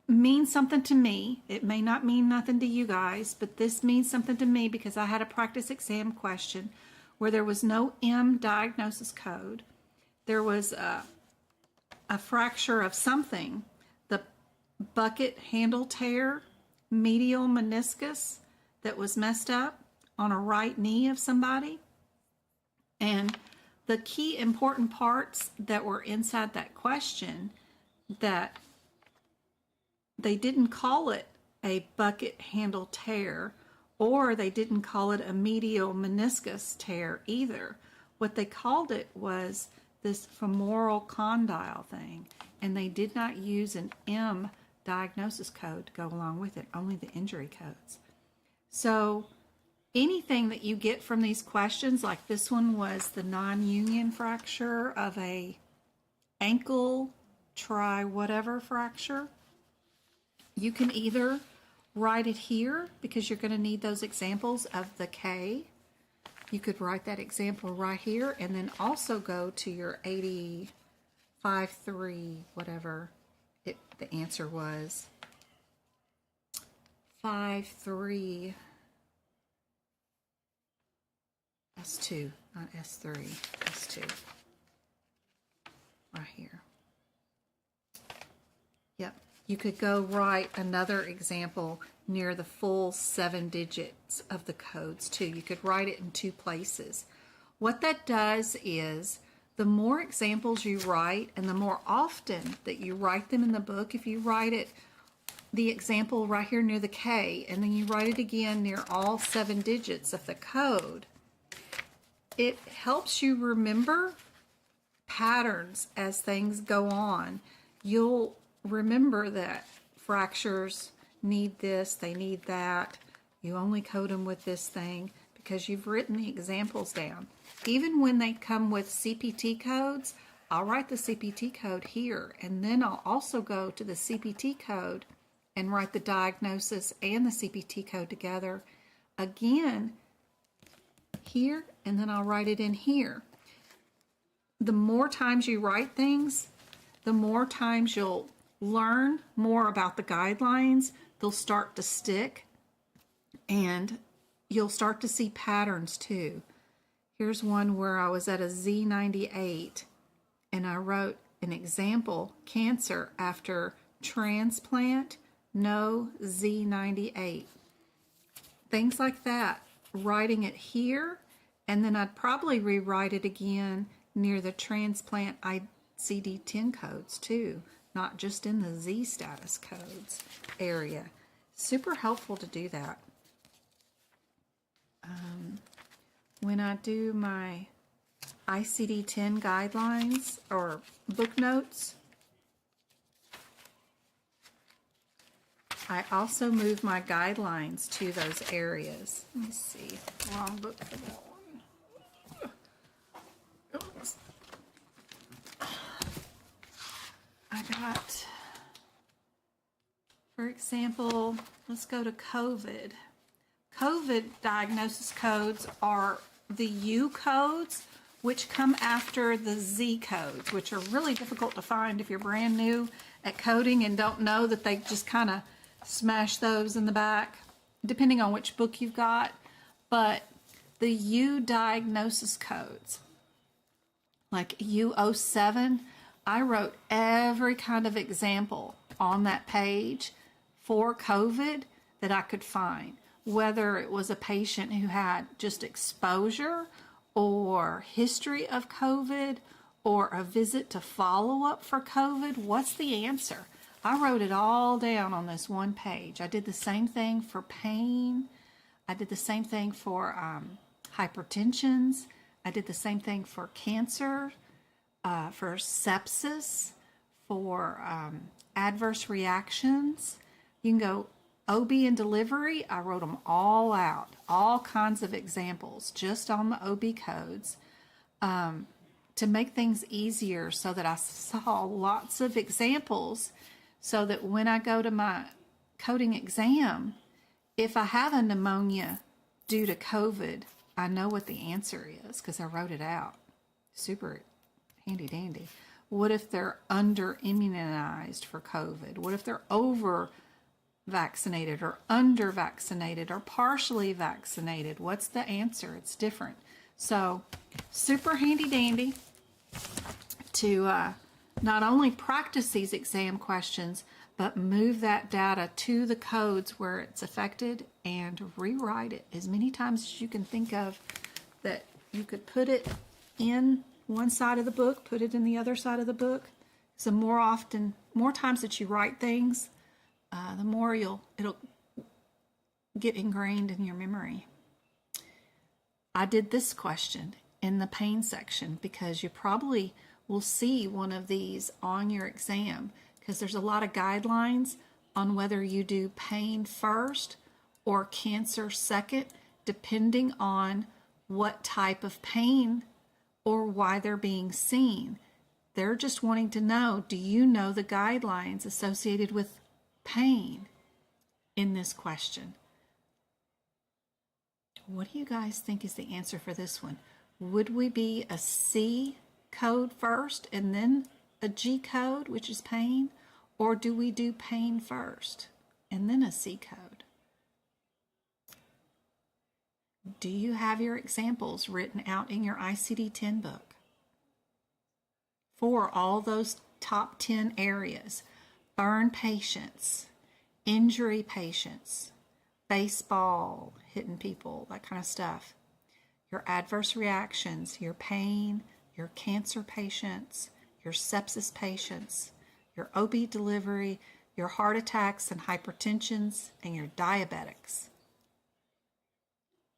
means something to me. It may not mean nothing to you guys, but this means something to me because I had a practice exam question where there was no M diagnosis code. There was a fracture of something, the bucket handle tear, medial meniscus that was messed up on a right knee of somebody. And the key important parts that were inside that question, that they didn't call it a bucket handle tear, or they didn't call it a medial meniscus tear either. What they called it was this femoral condyle thing, and they did not use an M diagnosis code to go along with it, only the injury codes. So anything that you get from these questions, like this one was the non-union fracture of a ankle tri whatever fracture, you can either write it here because you're going to need those examples of the K. You could write that example right here and then also go to your 85.3 whatever the answer was. 5.3 S2, not S3, S2. Right here. Yep. You could go write another example near the full 7 digits of the codes too. You could write it in 2 places. What that does is the more examples you write and the more often that you write them in the book, if you write it, the example right here near the K, and then you write it again near all 7 digits of the code, it helps you remember patterns as things go on. You'll remember that fractures need this, they need that. You only code them with this thing because you've written the examples down. Even when they come with CPT codes, I'll write the CPT code here, and then I'll also go to the CPT code and write the diagnosis and the CPT code together again here, and then I'll write it in here. The more times you write things, the more times you'll learn more about the guidelines. They'll start to stick, and you'll start to see patterns too. Here's one where I was at a Z98 and I wrote an example, cancer after transplant, no Z98. Things like that, writing it here, and then I'd probably rewrite it again near the transplant ICD-10 codes too, not just in the Z status codes area. Super helpful to do that. When I do my ICD-10 guidelines or book notes, I also move my guidelines to those areas. Let me see, wrong book for that one. Oops. I got, for example, let's go to COVID. COVID diagnosis codes are the U codes, which come after the Z codes, which are really difficult to find if you're brand new at coding and don't know that they just kind of smash those in the back, depending on which book you've got. But the U diagnosis codes, like U07, I wrote every kind of example on that page for COVID that I could find, whether it was a patient who had just exposure or history of COVID or a visit to follow up for COVID. What's the answer? I wrote it all down on this one page. I did the same thing for pain. I did the same thing for hypertensions. I did the same thing for cancer, for sepsis, for adverse reactions. You can go OB and delivery. I wrote them all out, all kinds of examples just on the OB codes to make things easier, so that I saw lots of examples so that when I go to my coding exam, if I have a pneumonia due to COVID, I know what the answer is because I wrote it out. Super handy dandy. What if they're under immunized for COVID? What if they're over vaccinated or under vaccinated or partially vaccinated? What's the answer? It's different. So super handy dandy to not only practice these exam questions, but move that data to the codes where it's affected and rewrite it as many times as you can think of, that you could put it in one side of the book, put it in the other side of the book. So more times that you write things, the more it'll get ingrained in your memory. I did this question in the pain section because you probably will see one of these on your exam, because there's a lot of guidelines on whether you do pain first or cancer second, depending on what type of pain or why they're being seen. They're just wanting to know, do you know the guidelines associated with pain in this question? What do you guys think is the answer for this one? Would we be a C code first and then a G code, which is pain? Or do we do pain first and then a C code? Do you have your examples written out in your ICD-10 book for all those top 10 areas? Burn patients, injury patients, baseball hitting people, that kind of stuff. Your adverse reactions, your pain, your cancer patients, your sepsis patients, your OB delivery, your heart attacks and hypertensions, and your diabetics.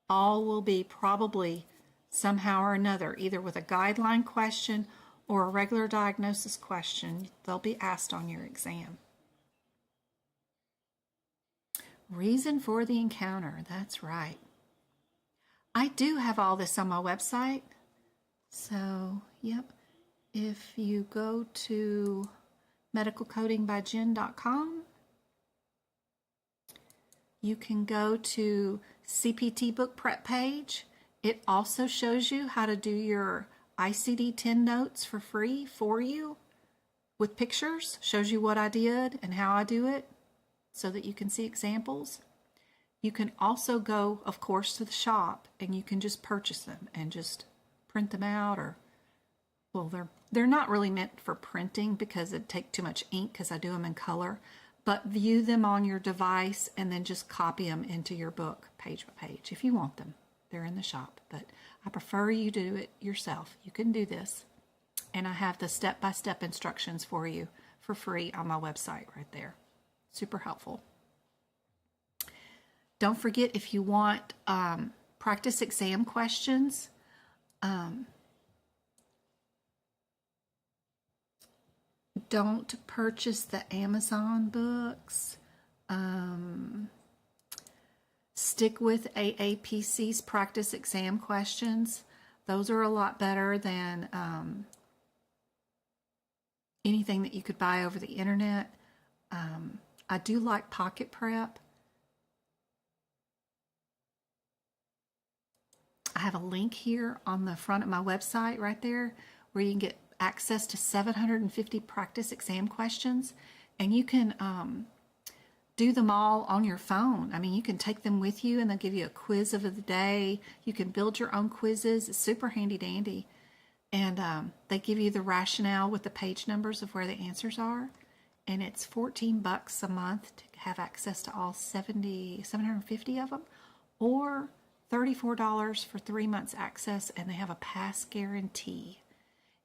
All will be probably somehow or another, either with a guideline question or a regular diagnosis question. They'll be asked on your exam. Reason for the encounter, that's right. I do have all this on my website. So, yep, if you go to medicalcodingbyjen.com, you can go to CPT book prep page. It also shows you how to do your ICD-10 notes for free for you with pictures. Shows you what I did and how I do it so that you can see examples. You can also go, of course, to the shop and you can just purchase them and just print them out, or, well, they're not really meant for printing because it'd take too much ink because I do them in color, but view them on your device and then just copy them into your book page by page if you want them. They're in the shop, but I prefer you do it yourself. You can do this, and I have the step-by-step instructions for you for free on my website right there. Super helpful. Don't forget, if you want practice exam questions, don't purchase the Amazon books. Stick with AAPC's practice exam questions. Those are a lot better than anything that you could buy over the internet. I do like Pocket Prep. I have a link here on the front of my website right there where you can get access to 750 practice exam questions, and you can do them all on your phone. I mean, you can take them with you and they'll give you a quiz of the day. You can build your own quizzes. It's super handy dandy. And they give you the rationale with the page numbers of where the answers are. And it's $14 a month to have access to all 750 of them, or $34 for 3 months access, and they have a pass guarantee.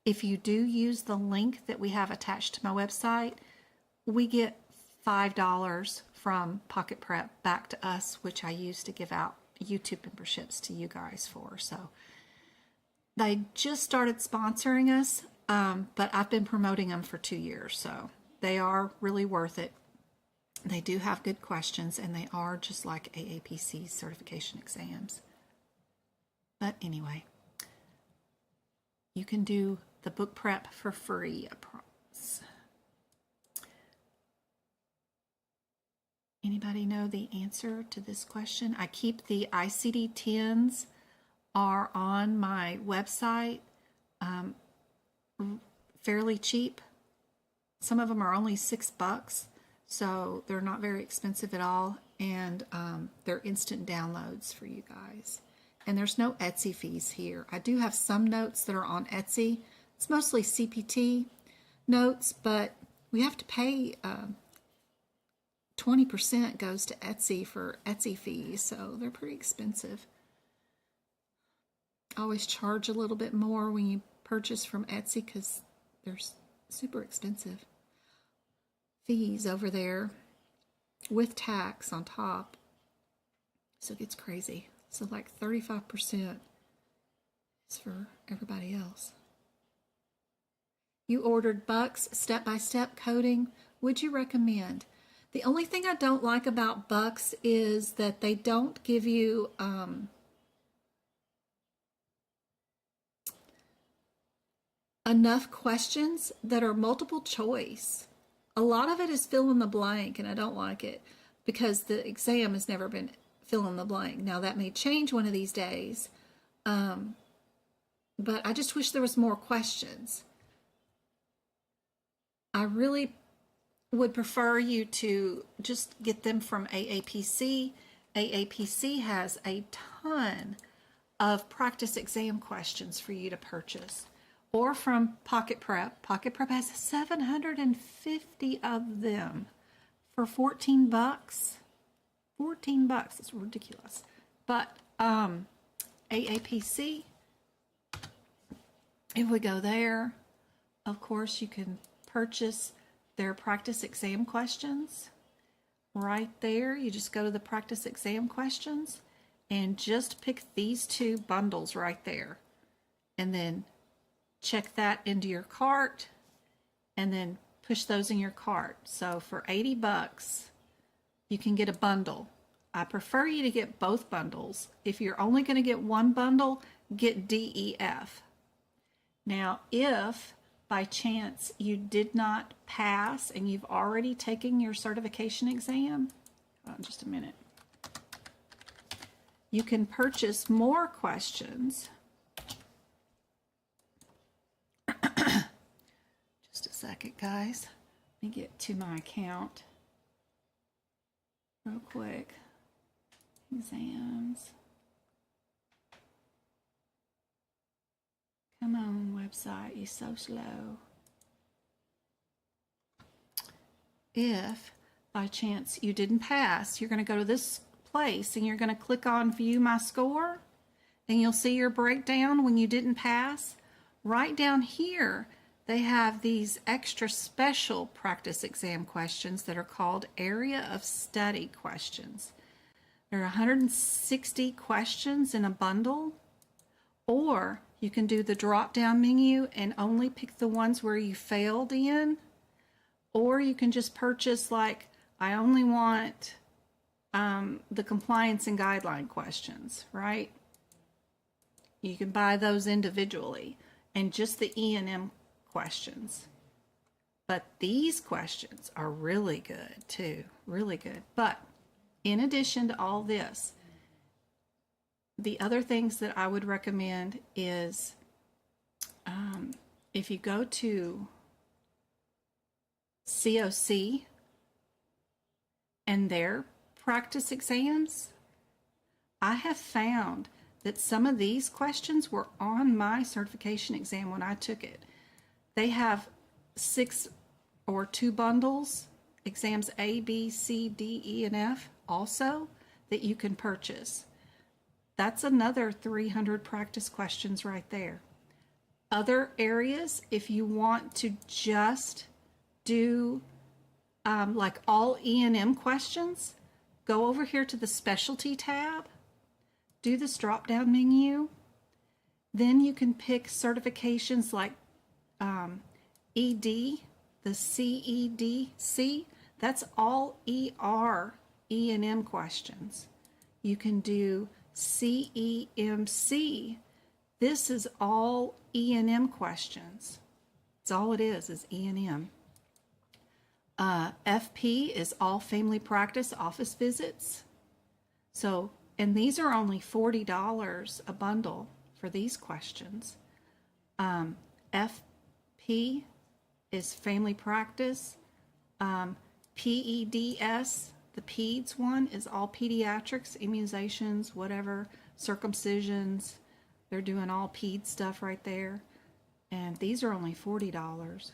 If you do use the link that we have attached to my website, we get $5 from Pocket Prep back to us, which I use to give out YouTube memberships to you guys for. So they just started sponsoring us, but I've been promoting them for 2 years, so they are really worth it. They do have good questions, and they are just like AAPC certification exams. But anyway, you can do the book prep for free, I promise. Anybody know the answer to this question? I keep the ICD-10s are on my website, fairly cheap. Some of them are only $6, so they're not very expensive at all, and they're instant downloads for you guys. And there's no Etsy fees here. I do have some notes that are on Etsy. It's mostly CPT notes, but we have to pay 20% goes to Etsy for Etsy fees, so they're pretty expensive. I always charge a little bit more when you purchase from Etsy because they're super expensive. Fees over there with tax on top. So it gets crazy. So like 35% is for everybody else. You ordered Bucks step-by-step coding. Would you recommend? The only thing I don't like about Bucks is that they don't give you enough questions that are multiple choice. A lot of it is fill in the blank, and I don't like it because the exam has never been fill in the blank. Now that may change one of these days, but I just wish there was more questions. I really would prefer you to just get them from AAPC. AAPC has a ton of practice exam questions for you to purchase, or from Pocket Prep. Pocket Prep has 750 of them for $14. $14, it's ridiculous. But AAPC, if we go there, of course you can purchase their practice exam questions. Right there, you just go to the practice exam questions and just pick these two bundles right there. And then check that into your cart and then push those in your cart. So for $80, you can get a bundle. I prefer you to get both bundles. If you're only going to get one bundle, get DEF. Now, if by chance you did not pass and you've already taken your certification exam, hold on just a minute, you can purchase more questions. Just a second, guys. Let me get to my account real quick. Exams. Come on, website, you're so slow. If by chance you didn't pass, you're going to go to this place and you're going to click on View My Score, and you'll see your breakdown when you didn't pass. Right down here, they have these extra special practice exam questions that are called Area of Study questions. There are 160 questions in a bundle, or you can do the drop-down menu and only pick the ones where you failed in, or you can just purchase, like, I only want the compliance and guideline questions, right? You can buy those individually, and just the E&M questions. But these questions are really good too, really good. But in addition to all this, the other things that I would recommend is if you go to COC and their practice exams, I have found that some of these questions were on my certification exam when I took it. They have 6 or 2 bundles, exams A, B, C, D, E, and F also, that you can purchase. That's another 300 practice questions right there. Other areas, if you want to just do like all E&M questions, go over here to the specialty tab. do this drop down menu. Then you can pick certifications like ED, the CEDC. That's all ER, E&M questions. You can do CEMC. This is all E&M questions. That's all it is E&M. FP is all family practice office visits. So, and these are only $40 a bundle for these questions. FP is family practice. PEDS, the PEDS one, is all pediatrics, immunizations, whatever, circumcisions. They're doing all PED stuff right there. And these are only $40.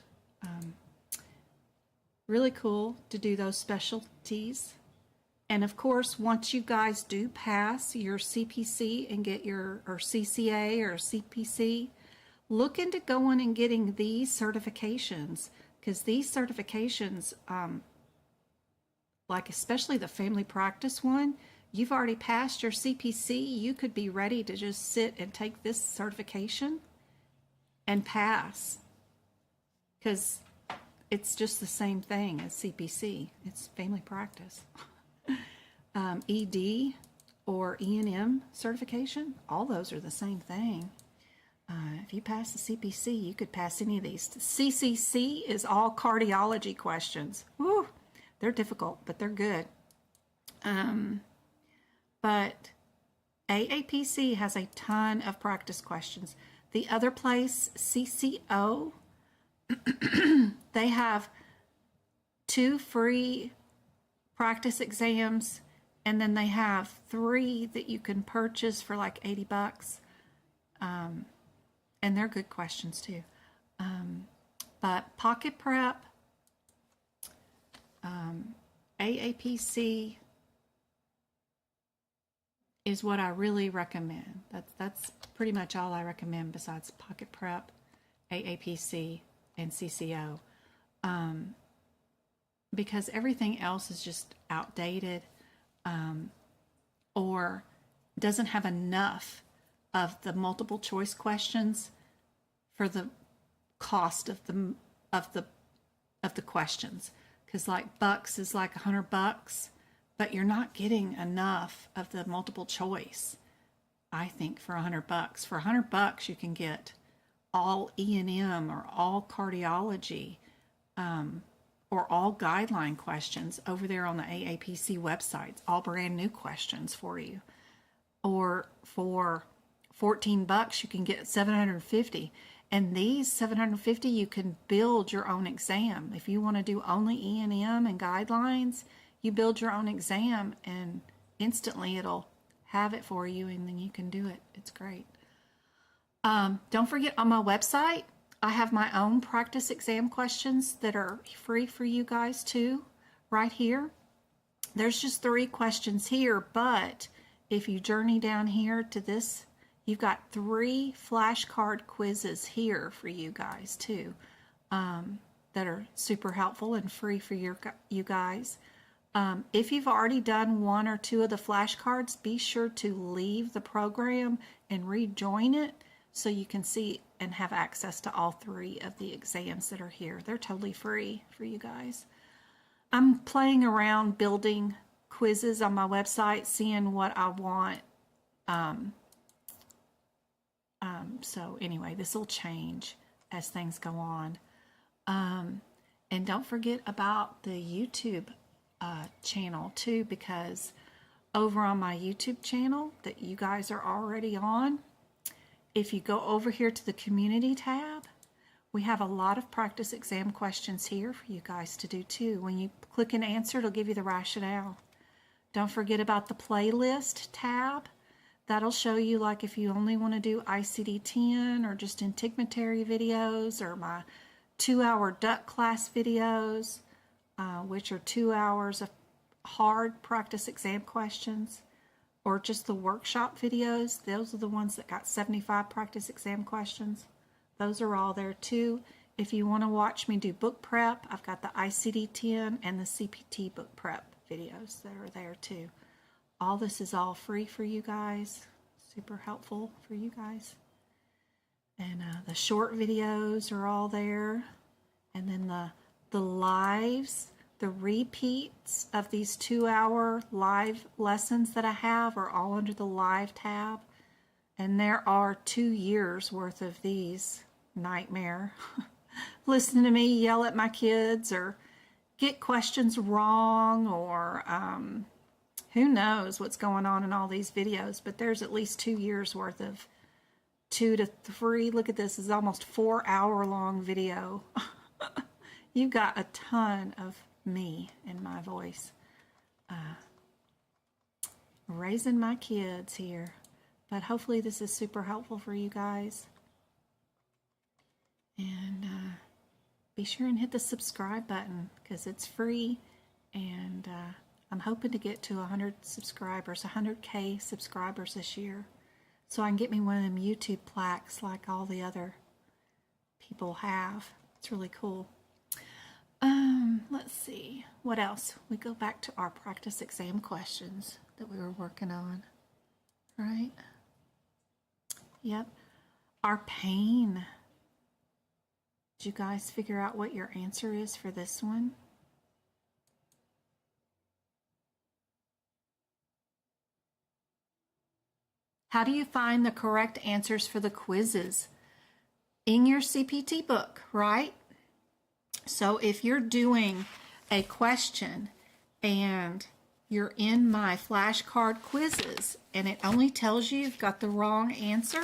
Really cool to do those specialties. And of course, once you guys do pass your CPC and get your, or CCA or CPC, look into going and getting these certifications, because these certifications, like especially the family practice one, you've already passed your CPC. You could be ready to just sit and take this certification and pass, because it's just the same thing as CPC. It's family practice. ED or E&M certification, all those are the same thing. If you pass the CPC, you could pass any of these. CCC is all cardiology questions. Woo, they're difficult, but they're good. But AAPC has a ton of practice questions. The other place, CCO, they have 2 free practice exams, and then they have 3 that you can purchase for like $80. And they're good questions too. But Pocket Prep, AAPC is what I really recommend. That's pretty much all I recommend besides Pocket Prep, AAPC, and CCO. Because everything else is just outdated, or doesn't have enough of the multiple choice questions for the cost of the questions. Because like Bucks is like $100, but you're not getting enough of the multiple choice. I think for $100, for $100 you can get all E&M or all cardiology, or all guideline questions over there on the AAPC website. All brand new questions for you. Or for $14 you can get 750. And these 750 you can build your own exam. If you want to do only E&M and guidelines, you build your own exam and instantly it'll have it for you, and then you can do it. It's great. Don't forget, on my website I have my own practice exam questions that are free for you guys too, right here. There's just 3 questions here, but if you journey down here to this, you've got 3 flashcard quizzes here for you guys too, that are super helpful and free for you guys. If you've already done 1 or 2 of the flashcards, be sure to leave the program and rejoin it so you can see and have access to all 3 of the exams that are here. They're totally free for you guys. I'm playing around building quizzes on my website, seeing what I want. So anyway, this will change as things go on. And don't forget about the YouTube channel too, because over on my YouTube channel that you guys are already on, if you go over here to the community tab, we have a lot of practice exam questions here for you guys to do too. When you click and answer, it'll give you the rationale. Don't forget about the playlist tab. That'll show you, like, if you only want to do ICD-10 or just integumentary videos, or my 2-hour duct class videos, which are 2 hours of hard practice exam questions, or just the workshop videos. Those are the ones that got 75 practice exam questions. Those are all there too. If you want to watch me do book prep, I've got the ICD-10 and the CPT book prep videos that are there too. All this is all free for you guys. super helpful for you guys. And the short videos are all there. And then the lives, the repeats of these 2-hour live lessons that I have are all under the live tab. And there are 2 years worth of these. Nightmare. Listen to me yell at my kids or get questions wrong, or who knows what's going on in all these videos, but there's at least 2 years worth of 2 to 3. Look at this, is almost 4-hour long video. You've got a ton of me and my voice. Raising my kids here. But hopefully this is super helpful for you guys. And be sure and hit the subscribe button because it's free. And I'm hoping to get to 100 subscribers, 100K subscribers this year. So I can get me one of them YouTube plaques like all the other people have. It's really cool. Let's see. What else? We go back to our practice exam questions that we were working on. Right? Yep. Our pain. Did you guys figure out what your answer is for this one? How do you find the correct answers for the quizzes? In your CPT book, right? So if you're doing a question and you're in my flashcard quizzes and it only tells you you've got the wrong answer,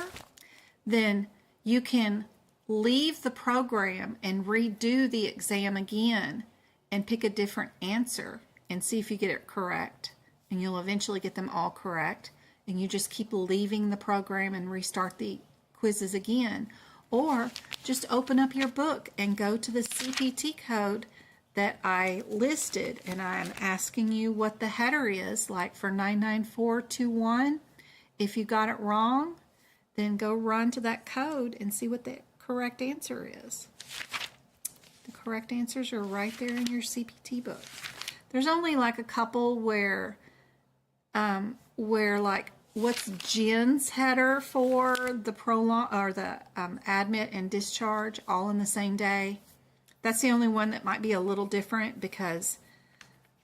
then you can leave the program and redo the exam again and pick a different answer and see if you get it correct. And you'll eventually get them all correct. And you just keep leaving the program and restart the quizzes again. Or just open up your book and go to the CPT code that I listed, and I'm asking you what the header is, like for 99421. If you got it wrong, then go run to that code and see what the correct answer is. The correct answers are right there in your CPT book. There's only like a couple where like, what's Jen's header for the prolong or the admit and discharge all in the same day? That's the only one that might be a little different because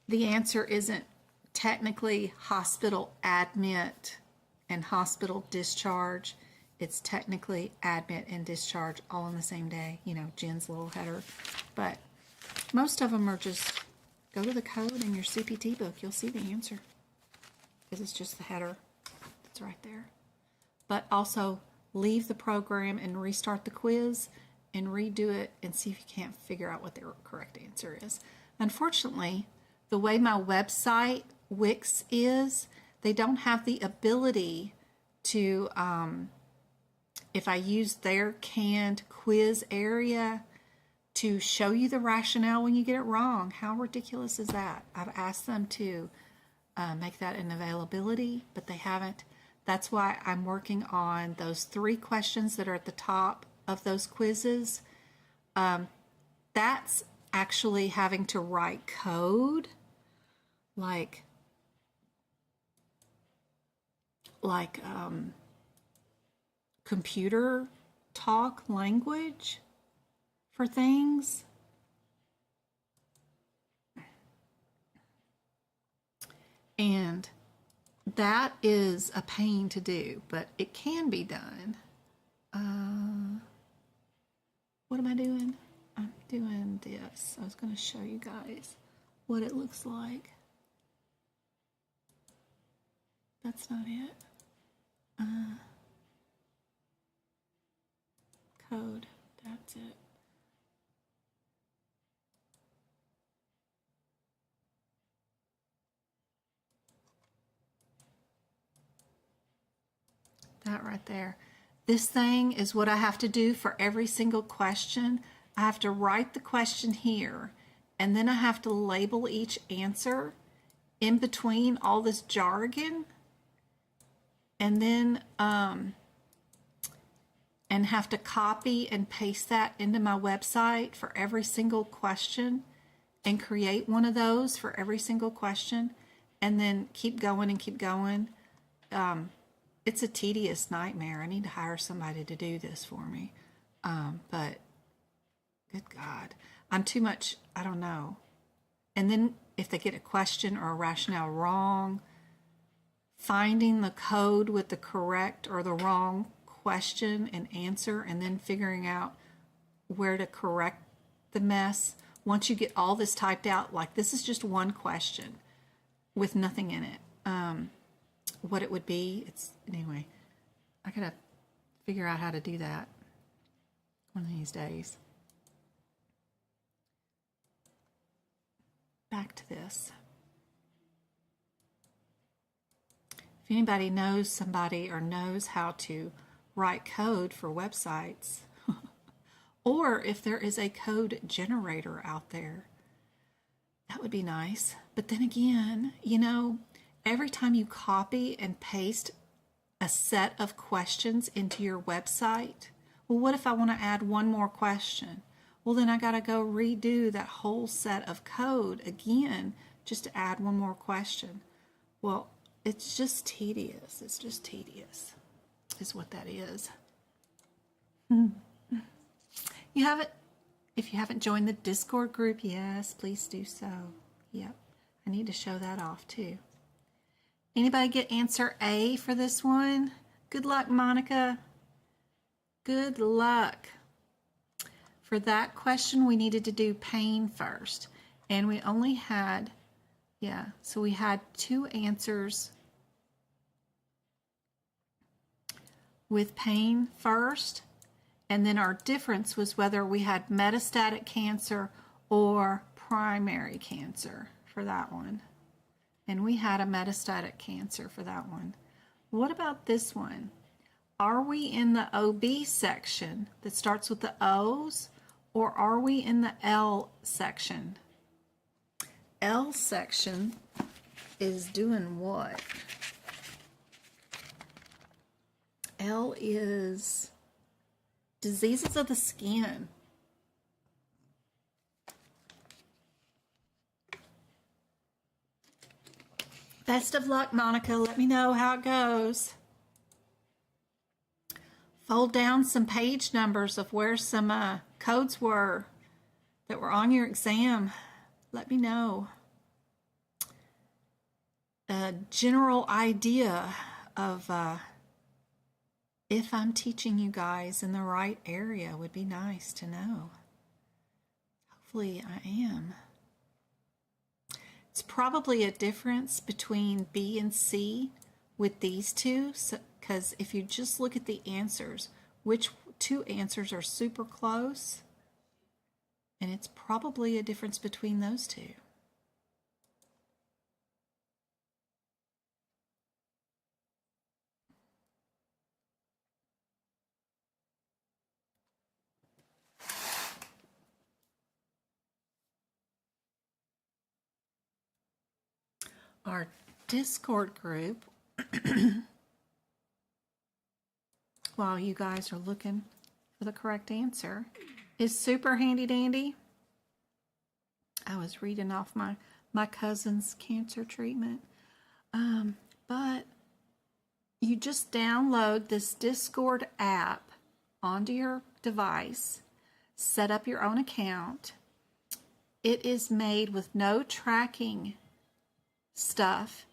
the answer isn't technically hospital admit and hospital discharge. It's technically admit and discharge all in the same day. You know, Jen's little header. But most of them are just go to the code in your CPT book. You'll see the answer because it's just the header. It's right there. But also leave the program and restart the quiz and redo it and see if you can't figure out what the correct answer is. Unfortunately, the way my website Wix is, they don't have the ability to, if I use their canned quiz area, to show you the rationale when you get it wrong. How ridiculous is that? I've asked them to make that an availability, but they haven't. That's why I'm working on those 3 questions that are at the top of those quizzes. That's actually having to write code, like computer talk language for things. And that is a pain to do, but it can be done. What am I doing? I'm doing this. I was going to show you guys what it looks like. That's not it. Code. That's it. That right there. This thing is what I have to do for every single question. I have to write the question here, and then I have to label each answer in between all this jargon, and then and have to copy and paste that into my website for every single question and create one of those for every single question, and then keep going and keep going. it's a tedious nightmare. I need to hire somebody to do this for me. But good God, I'm too much, I don't know. And then if they get a question or a rationale wrong, finding the code with the correct or the wrong question and answer, and then figuring out where to correct the mess. Once you get all this typed out, like this is just one question with nothing in it. What it would be, anyway, I gotta figure out how to do that one of these days. Back to this. If anybody knows somebody or knows how to write code for websites, or if there is a code generator out there, that would be nice. But then again, you know, every time you copy and paste a set of questions into your website, well, what if I want to add one more question? Well, then I got to go redo that whole set of code again just to add one more question. Well, it's just tedious. It's just tedious is what that is. If you haven't joined the Discord group, yes, please do so. Yep, I need to show that off too. Anybody get answer A for this one? Good luck, Monica. Good luck. For that question, we needed to do pain first. And we only had, so we had 2 answers with pain first. And then our difference was whether we had metastatic cancer or primary cancer for that one. And we had a metastatic cancer for that one. What about this one? Are we in the OB section that starts with the O's, or are we in the L section? L section is doing what? L is diseases of the skin. Best of luck, Monica. Let me know how it goes. Fold down some page numbers of where some codes were that were on your exam. Let me know. A general idea of if I'm teaching you guys in the right area would be nice to know. Hopefully I am. It's probably a difference between B and C with these two, because if you just look at the answers, which 2 answers are super close, and it's probably a difference between those 2. Our Discord group, while you guys are looking for the correct answer, is super handy dandy. I was reading off my cousin's cancer treatment. But you just download this Discord app onto your device, set up your own account. It is made with no tracking stuff.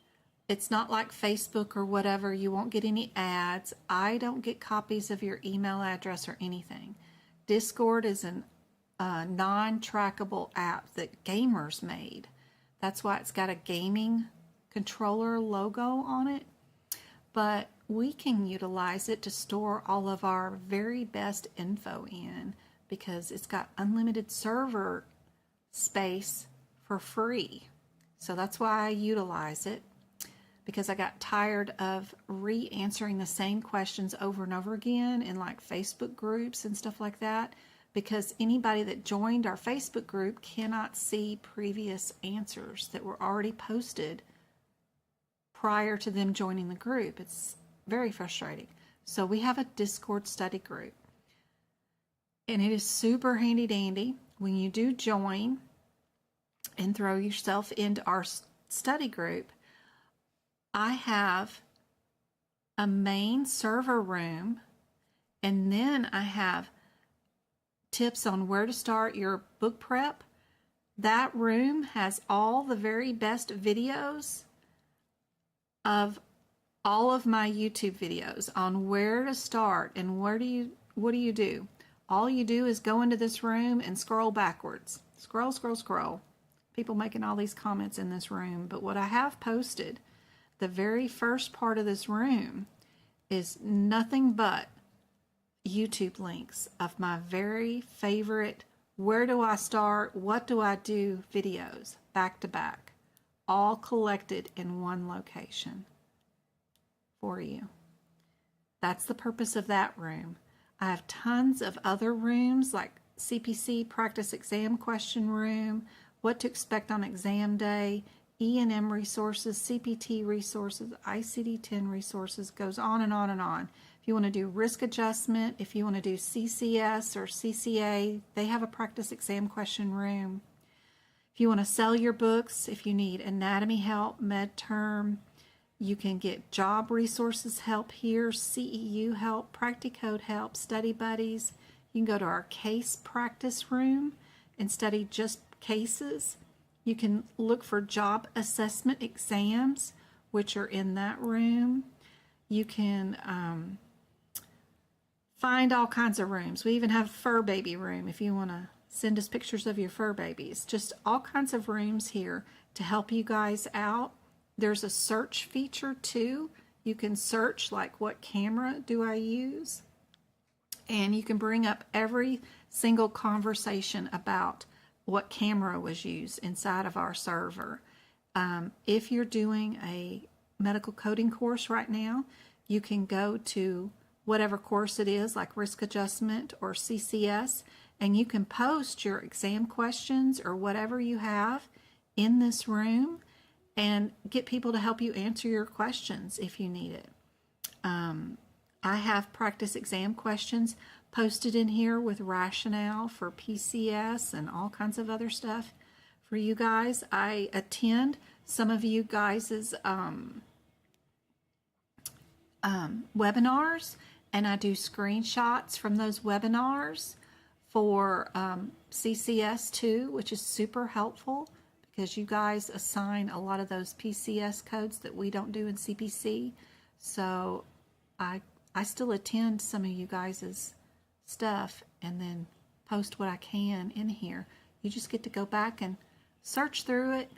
It's not like Facebook or whatever. You won't get any ads. I don't get copies of your email address or anything. Discord is a non-trackable app that gamers made. That's why it's got a gaming controller logo on it. But we can utilize it to store all of our very best info in, because it's got unlimited server space for free. So that's why I utilize it, because I got tired of re-answering the same questions over and over again in like Facebook groups and stuff like that, because anybody that joined our Facebook group cannot see previous answers that were already posted prior to them joining the group. It's very frustrating. So we have a Discord study group, and it is super handy dandy. When you do join and throw yourself into our study group, I have a main server room, and then I have tips on where to start your book prep. That room has all the very best videos of all of my YouTube videos on where to start and what do you do. All you do is go into this room and scroll backwards. Scroll, scroll, scroll. People making all these comments in this room, but what I have posted, the very first part of this room is nothing but YouTube links of my very favorite where do I start, what do I do videos, back to back, all collected in one location for you. That's the purpose of that room. I have tons of other rooms like CPC practice exam question room, what to expect on exam day, E&M resources, CPT resources, ICD-10 resources, goes on and on and on. If you want to do risk adjustment, if you want to do CCS or CCA, they have a practice exam question room. If you want to sell your books, if you need anatomy help, med term, you can get job resources help here, CEU help, Practicode help, study buddies. You can go to our case practice room and study just cases. You can look for job assessment exams, which are in that room. You can find all kinds of rooms. We even have a fur baby room if you want to send us pictures of your fur babies. Just all kinds of rooms here to help you guys out. There's a search feature too. You can search like what camera do I use? And you can bring up every single conversation about what camera was used inside of our server. If you're doing a medical coding course right now, you can go to whatever course it is, like risk adjustment or CCS, and you can post your exam questions or whatever you have in this room and get people to help you answer your questions if you need it. I have practice exam questions posted in here with rationale for PCS and all kinds of other stuff for you guys. I attend some of you guys' webinars, and I do screenshots from those webinars for CCS too, which is super helpful because you guys assign a lot of those PCS codes that we don't do in CPC. So I still attend some of you guys' stuff and then post what I can in here. You just get to go back and search through it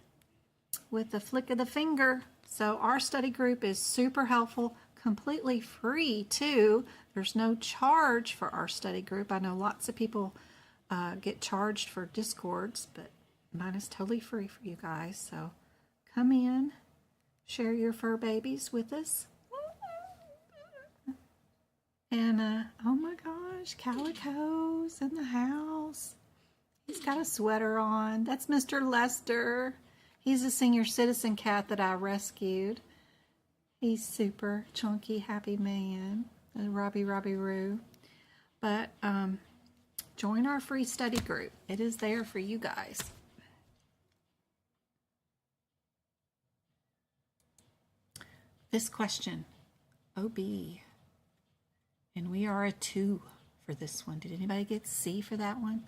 with the flick of the finger. So our study group is super helpful, completely free too. There's no charge for our study group. I know lots of people get charged for Discords, but mine is totally free for you guys. So come in, share your fur babies with us. And oh my gosh, Calico's in the house. He's got a sweater on. That's Mr. Lester. He's a senior citizen cat that I rescued. He's super chunky, happy man. Robbie Roo. But join our free study group. It is there for you guys. This question, OB. And we are a 2 for this one. Did anybody get C for that one?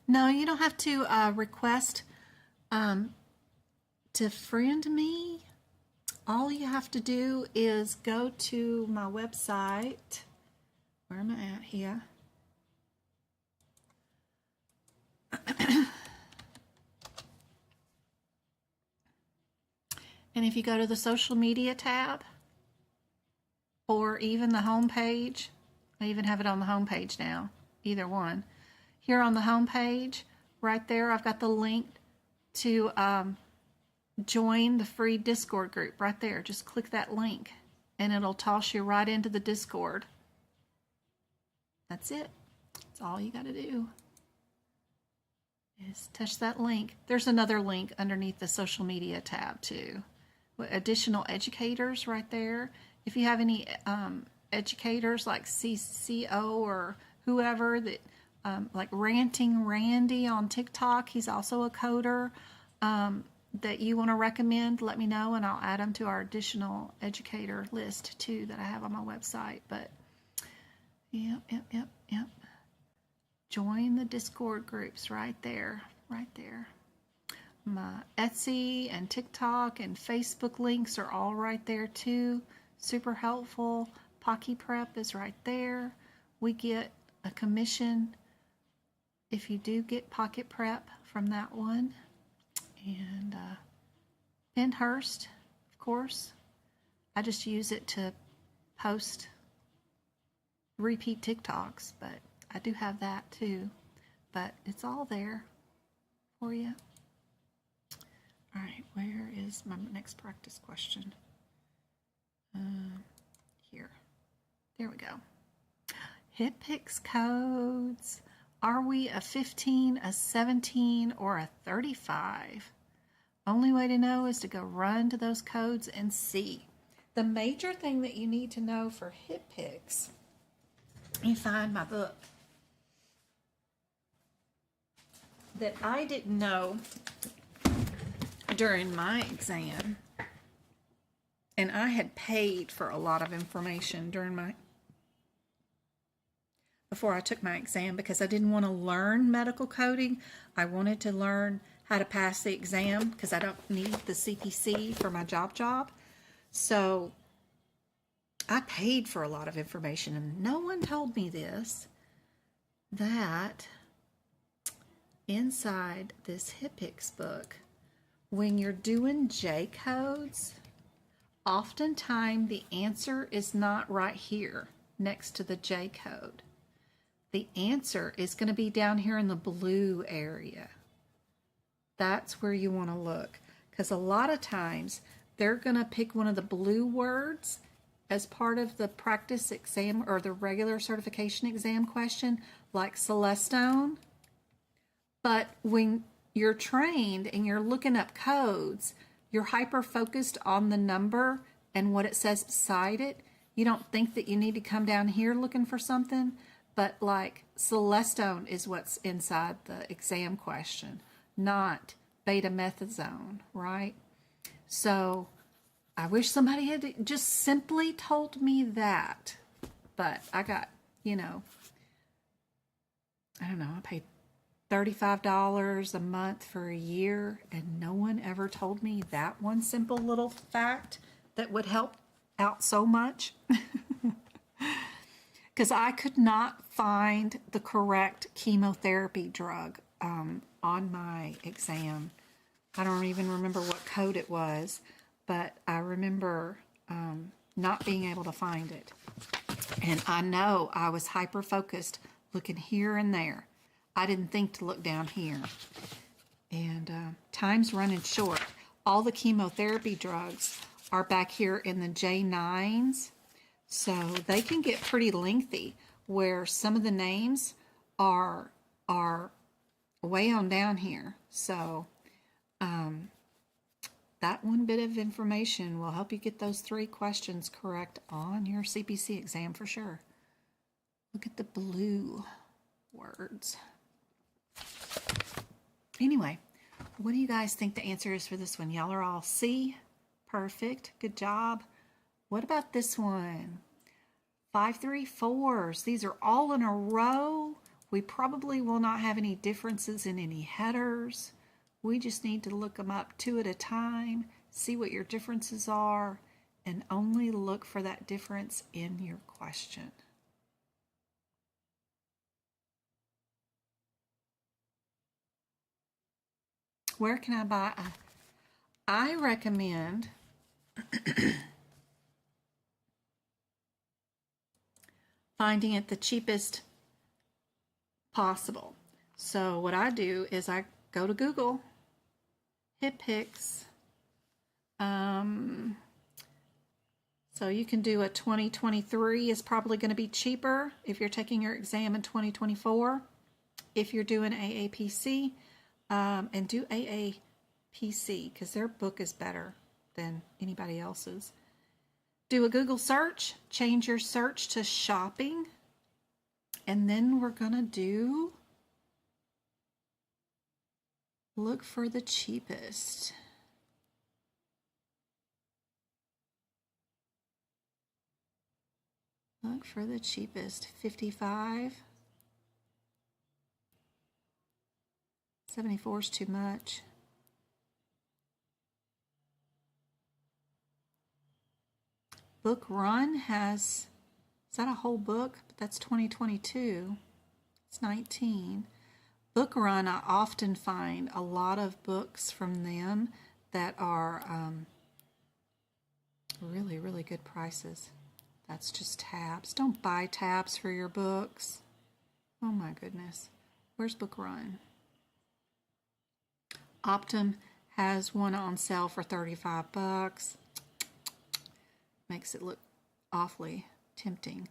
No, you don't have to request to friend me. All you have to do is go to my website. Where am I at here? And if you go to the social media tab or even the home page, I even have it on the home page now, either one. Here on the home page, right there, I've got the link to join the free Discord group right there. Just click that link and it'll toss you right into the Discord. That's it. That's all you got to do. Is touch that link. There's another link underneath the social media tab too. Additional educators right there. If you have any educators like CCO or whoever that like Ranting Randy on TikTok, he's also a coder. that you want to recommend, let me know, and I'll add them to our additional educator list too that I have on my website. But yep. Join the Discord groups right there. My Etsy and TikTok and Facebook links are all right there too. Super helpful. Pocky Prep is right there. We get a commission if you do get Pocket Prep from that one. And Pinhurst, of course. I just use it to post repeat TikToks, but I do have that too. But it's all there for you. All right, where is my next practice question? Here. There we go. HitPix codes. Are we a 15, a 17, or a 35? Only way to know is to go run to those codes and see. The major thing that you need to know for HitPix, let me find my book, that I didn't know during my exam, and I had paid for a lot of information before I took my exam because I didn't want to learn medical coding. I wanted to learn how to pass the exam because I don't need the CPC for my job. So I paid for a lot of information, and no one told me this, that inside this HitPix book, when you're doing J codes, oftentimes the answer is not right here next to the J code. The answer is going to be down here in the blue area. That's where you want to look, because a lot of times they're going to pick one of the blue words as part of the practice exam or the regular certification exam question, like Celestone. But when you're trained and you're looking up codes, you're hyper focused on the number and what it says beside it. You don't think that you need to come down here looking for something, but like Celestone is what's inside the exam question, not betamethasone, right? So I wish somebody had just simply told me that, but I got, I don't know, I paid $35 a month for a year, and no one ever told me that one simple little fact that would help out so much. Because I could not find the correct chemotherapy drug on my exam. I don't even remember what code it was, but I remember not being able to find it. And I know I was hyper-focused looking here and there. I didn't think to look down here. And time's running short. All the chemotherapy drugs are back here in the J9s. So they can get pretty lengthy, where some of the names are way on down here. So that one bit of information will help you get those 3 questions correct on your CPC exam for sure. Look at the blue words. Anyway, what do you guys think the answer is for this one? Y'all are all C. Perfect. Good job. What about this one? 5, 3, 4s. These are all in a row. We probably will not have any differences in any headers. We just need to look them up 2 at a time, see what your differences are, and only look for that difference in your question. Where can I buy I recommend finding it the cheapest possible. So what I do is I go to Google, HitPix. So you can do a 2023 is probably going to be cheaper if you're taking your exam in 2024. If you're doing AAPC, and do AAPC because their book is better than anybody else's. Do a Google search, change your search to shopping, and then we're going to look for the cheapest. Look for the cheapest. 55. 74 is too much. Book Run has, is that a whole book? But that's 2022. It's 19. Book Run, I often find a lot of books from them that are really, really good prices. That's just tabs. Don't buy tabs for your books. Oh my goodness. Where's Book Run? Optum has one on sale for 35 bucks. Makes it look awfully tempting.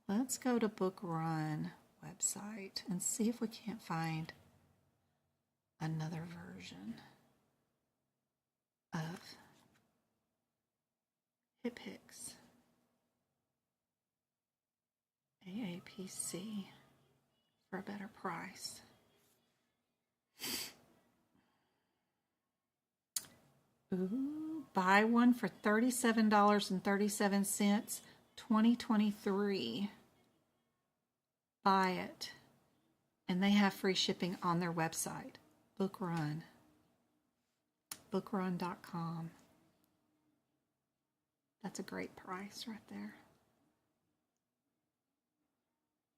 Let's go to Book Run website and see if we can't find another version of HipHicks. AAPC for a better price. Ooh, buy one for $37.37, 2023. Buy it. And they have free shipping on their website. Book Run. Bookrun.com. That's a great price right there.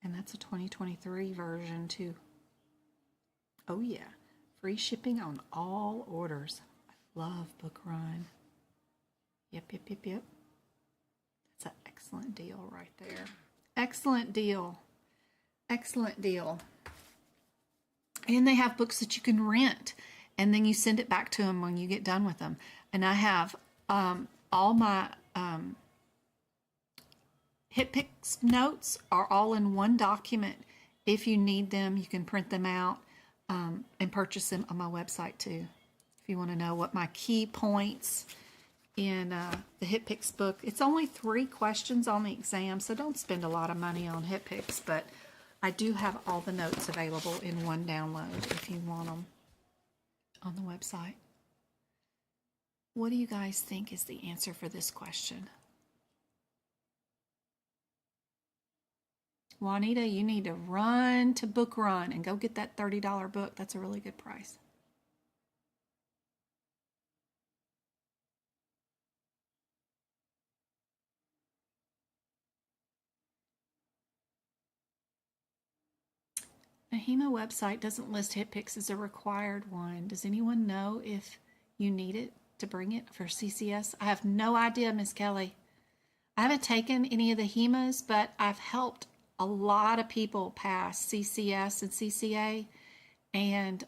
And that's a 2023 version too. Oh yeah, free shipping on all orders. I love Book Run. Yep. That's an excellent deal right there. Excellent deal. Excellent deal. And they have books that you can rent, and then you send it back to them when you get done with them. And I have all my HipPicks notes are all in one document. If you need them, you can print them out and purchase them on my website too. If you want to know what my key points in the HipPicks book. It's only 3 questions on the exam, so don't spend a lot of money on HipPicks, but I do have all the notes available in one download if you want them on the website. What do you guys think is the answer for this question? Juanita, you need to run to Book Run and go get that $30 book. That's a really good price. Ahima website doesn't list HipPicks as a required one. Does anyone know if you need it to bring it for CCS? I have no idea, Miss Kelly. I haven't taken any of the AHIMAs, but I've helped a lot of people pass CCS and CCA. And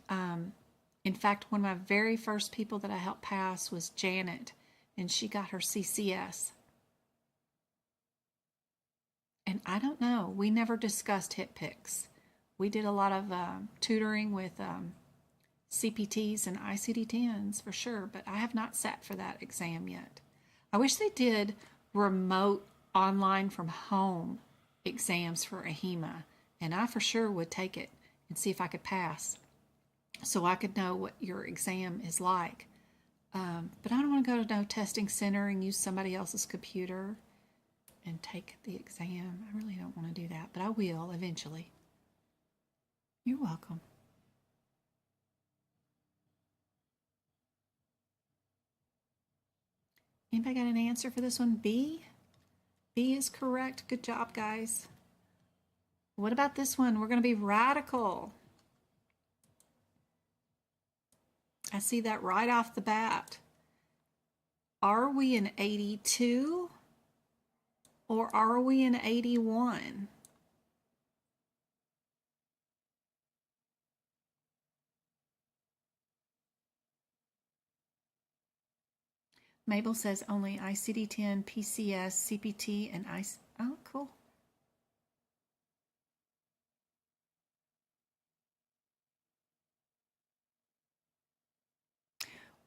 in fact, one of my very first people that I helped pass was Janet, and she got her CCS. And I don't know, we never discussed HipPicks. We did a lot of tutoring with CPTs and ICD-10s for sure, but I have not sat for that exam yet. I wish they did remote online from home exams for AHIMA, and I for sure would take it and see if I could pass so I could know what your exam is like. But I don't want to go to no testing center and use somebody else's computer and take the exam. I really don't want to do that, but I will eventually. You're welcome. Anybody got an answer for this one? B? B is correct. Good job, guys. What about this one? We're going to be radical. I see that right off the bat. Are we in 82 or are we in 81? Mabel says only ICD-10, PCS, CPT, and IC. Oh, cool.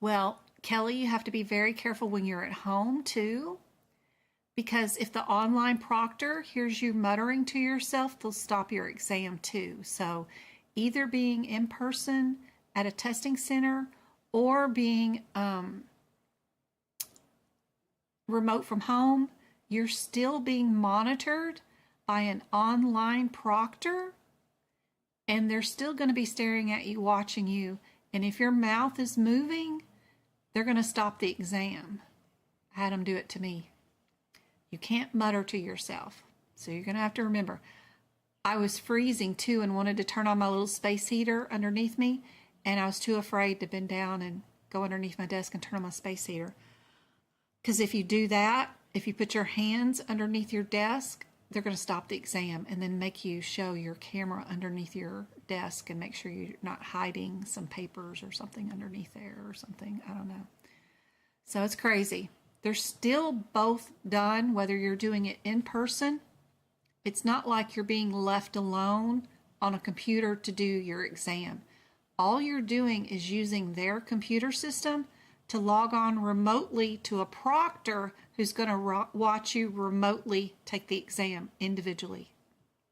Well, Kelly, you have to be very careful when you're at home too, because if the online proctor hears you muttering to yourself, they'll stop your exam too. So either being in person at a testing center or being remote from home, you're still being monitored by an online proctor, and they're still going to be staring at you, watching you. And if your mouth is moving, they're going to stop the exam. I had them do it to me. You can't mutter to yourself. So you're going to have to remember. I was freezing too and wanted to turn on my little space heater underneath me, and I was too afraid to bend down and go underneath my desk and turn on my space heater. Because if you do that, if you put your hands underneath your desk, they're going to stop the exam and then make you show your camera underneath your desk and make sure you're not hiding some papers or something underneath there or something. I don't know. So it's crazy. They're still both done, whether you're doing it in person. It's not like you're being left alone on a computer to do your exam. All you're doing is using their computer system to log on remotely to a proctor who's going to watch you remotely take the exam individually,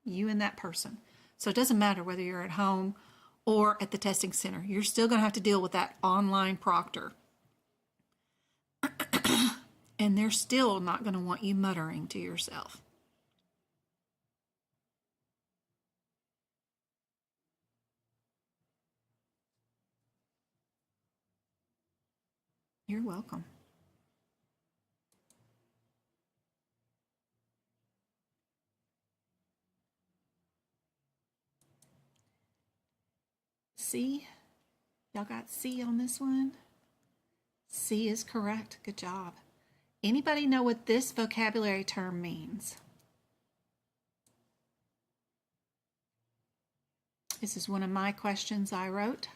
you and that person. So it doesn't matter whether you're at home or at the testing center. You're still going to have to deal with that online proctor. And they're still not going to want you muttering to yourself. You're welcome. C? Y'all got C on this one? C is correct. Good job. Anybody know what this vocabulary term means? This is one of my questions I wrote.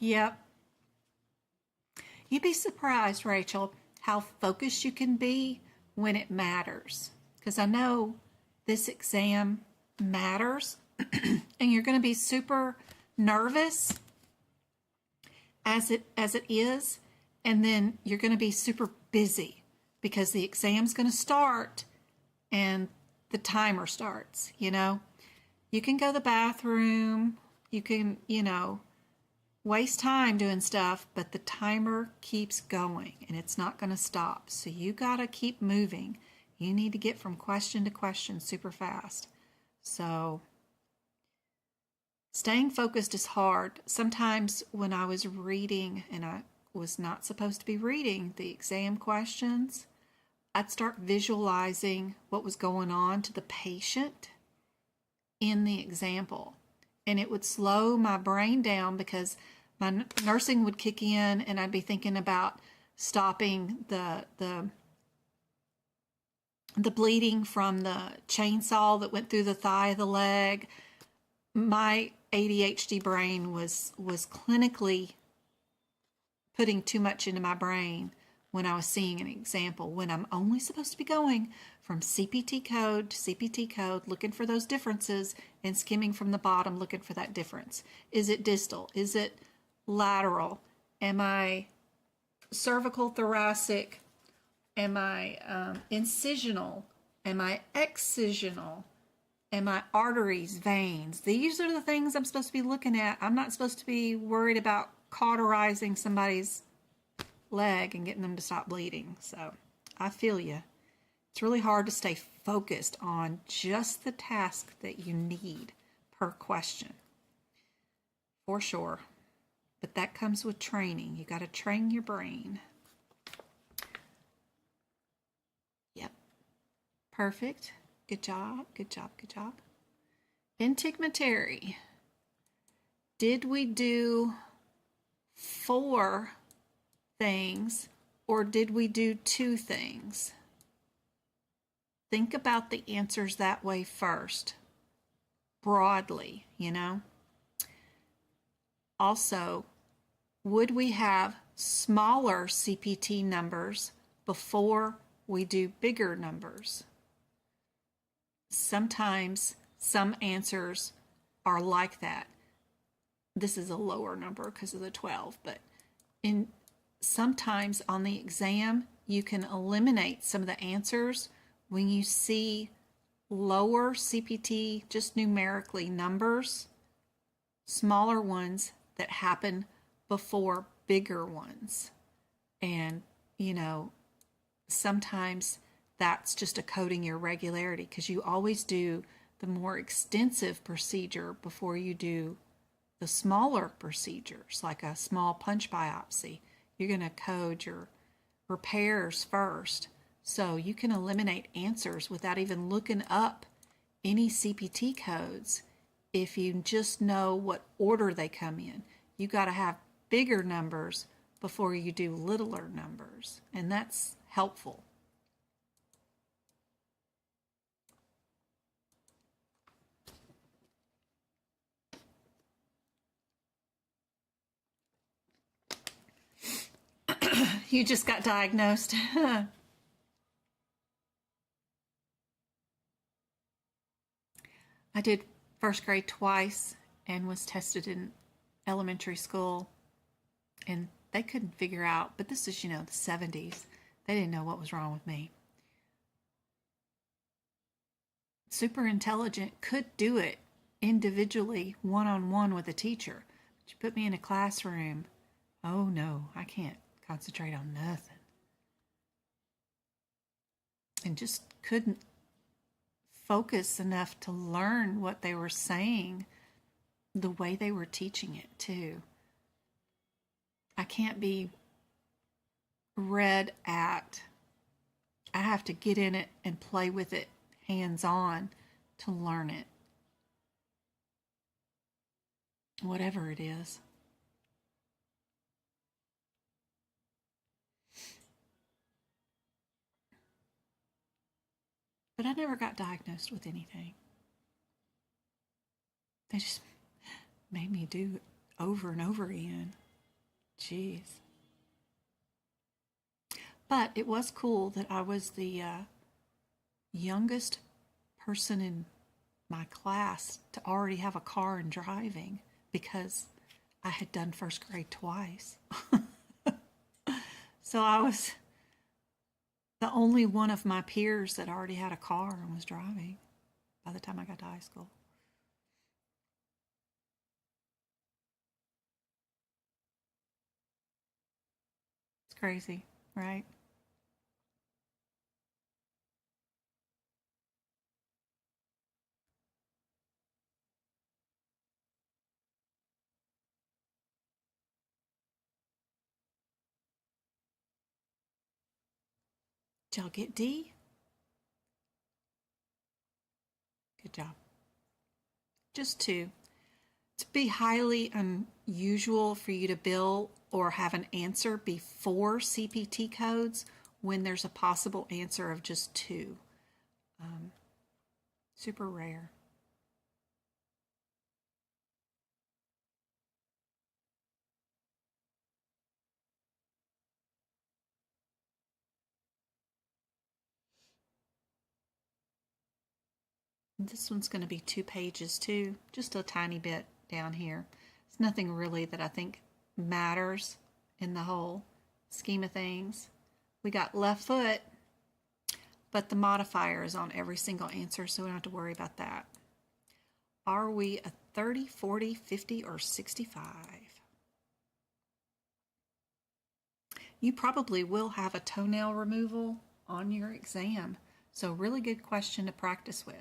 Yep. You'd be surprised, Rachel, how focused you can be when it matters. Because I know this exam matters, and you're going to be super nervous as it is, and then you're going to be super busy because the exam's going to start and the timer starts, you know. You can go to the bathroom, you can, waste time doing stuff, but the timer keeps going and it's not going to stop. So you got to keep moving. You need to get from question to question super fast. So staying focused is hard. Sometimes when I was reading, and I was not supposed to be reading the exam questions, I'd start visualizing what was going on to the patient in the example. And it would slow my brain down because my nursing would kick in and I'd be thinking about stopping the bleeding from the chainsaw that went through the thigh of the leg. My ADHD brain was clinically putting too much into my brain when I was seeing an example, when I'm only supposed to be going from CPT code to CPT code, looking for those differences, and skimming from the bottom, looking for that difference. Is it distal? Is it lateral? Am I cervical, thoracic? Am I incisional? Am I excisional? Am I arteries, veins? These are the things I'm supposed to be looking at. I'm not supposed to be worried about cauterizing somebody's leg and getting them to stop bleeding. So I feel you. It's really hard to stay focused on just the task that you need per question, for sure. But that comes with training. You got to train your brain. Yep. Perfect. Good job. Good job. Good job. Integumentary. Did we do 4 things or did we do 2 things? Think about the answers that way first, broadly, Also, would we have smaller CPT numbers before we do bigger numbers? Sometimes some answers are like that. This is a lower number because of the 12, but in sometimes on the exam, you can eliminate some of the answers when you see lower CPT, just numerically numbers, smaller ones that happen before bigger ones. And, sometimes that's just a coding irregularity because you always do the more extensive procedure before you do the smaller procedures, like a small punch biopsy. You're going to code your repairs first. So you can eliminate answers without even looking up any CPT codes if you just know what order they come in. You got to have bigger numbers before you do littler numbers, and that's helpful. You just got diagnosed. I did first grade twice and was tested in elementary school, and they couldn't figure out, but this is, the 70s. They didn't know what was wrong with me. Super intelligent could do it individually, one-on-one with a teacher. But you put me in a classroom, oh no, I can't concentrate on nothing. And just couldn't focus enough to learn what they were saying the way they were teaching it too. I can't be read at. I have to get in it and play with it hands-on to learn it. Whatever it is. But I never got diagnosed with anything. They just made me do it over and over again. Jeez. But it was cool that I was the youngest person in my class to already have a car and driving because I had done first grade twice. So I was the only one of my peers that already had a car and was driving by the time I got to high school. It's crazy, right? Did y'all get D? Good job. Just two. It'd be highly unusual for you to bill or have an answer before CPT codes when there's a possible answer of just two. Super rare. This one's going to be 2 pages too, just a tiny bit down here. It's nothing really that I think matters in the whole scheme of things. We got left foot, but the modifier is on every single answer, so we don't have to worry about that. Are we a 30, 40, 50, or 65? You probably will have a toenail removal on your exam, so really good question to practice with.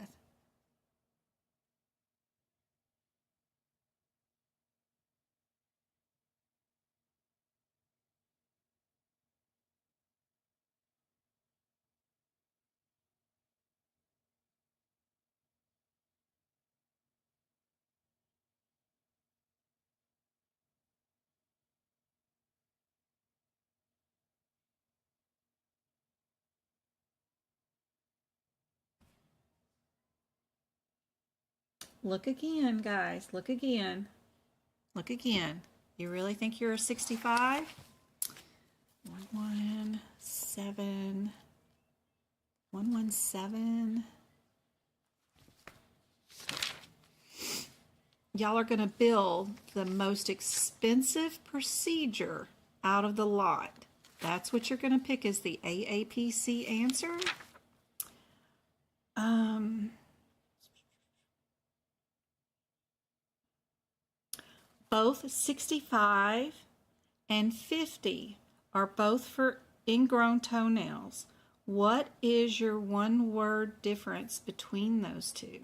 Look again, guys. Look again. Look again. You really think you're a 65? 117. 117. Y'all are going to bill the most expensive procedure out of the lot. That's what you're going to pick as the AAPC answer. Both 65 and 50 are both for ingrown toenails. What is your one-word difference between those two?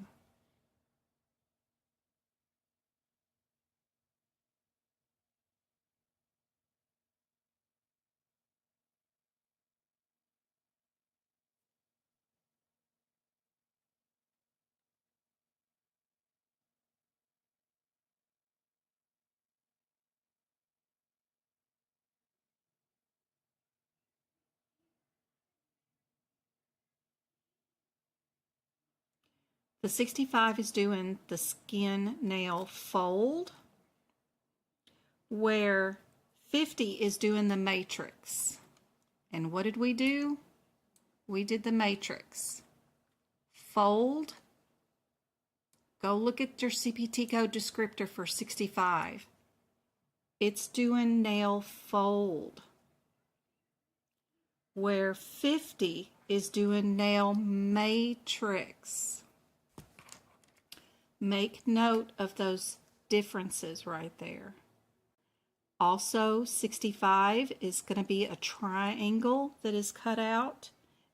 The 65 is doing the skin nail fold, where 50 is doing the matrix. And what did we do? We did the matrix. Fold. Go look at your CPT code descriptor for 65. It's doing nail fold, where 50 is doing nail matrix. Make note of those differences right there. Also, 65 is going to be a triangle that is cut out.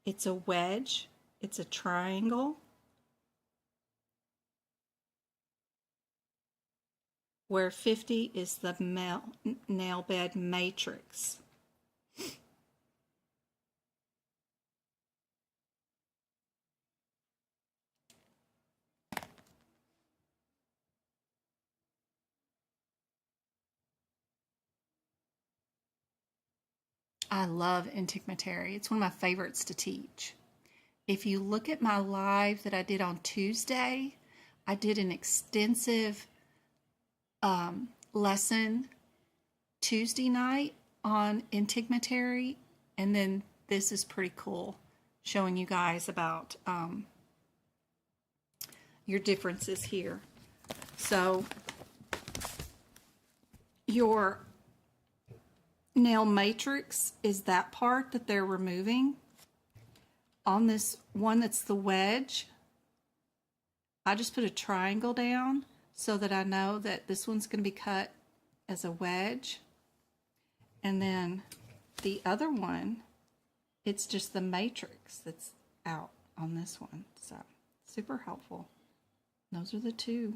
It's a wedge. It's a triangle. Where 50 is the nail bed matrix. I love entigmatary. It's one of my favorites to teach. If you look at my live that I did on Tuesday, I did an extensive lesson Tuesday night on entigmatary, and then this is pretty cool, showing you guys about your differences here. So your nail matrix is that part that they're removing. On this one that's the wedge, I just put a triangle down so that I know that this one's going to be cut as a wedge. And then the other one, it's just the matrix that's out on this one. So super helpful. Those are the two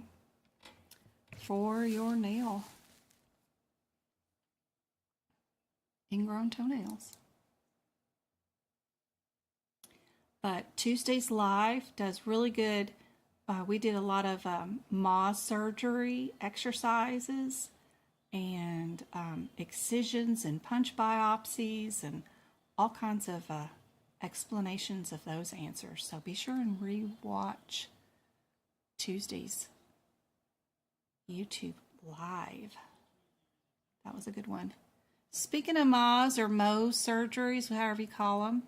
for your nail ingrown toenails. But Tuesday's live does really good. We did a lot of Moss surgery exercises and excisions and punch biopsies and all kinds of explanations of those answers. So be sure and re-watch Tuesday's YouTube live. That was a good one. Speaking of Moss or Mohs surgeries, however you call them,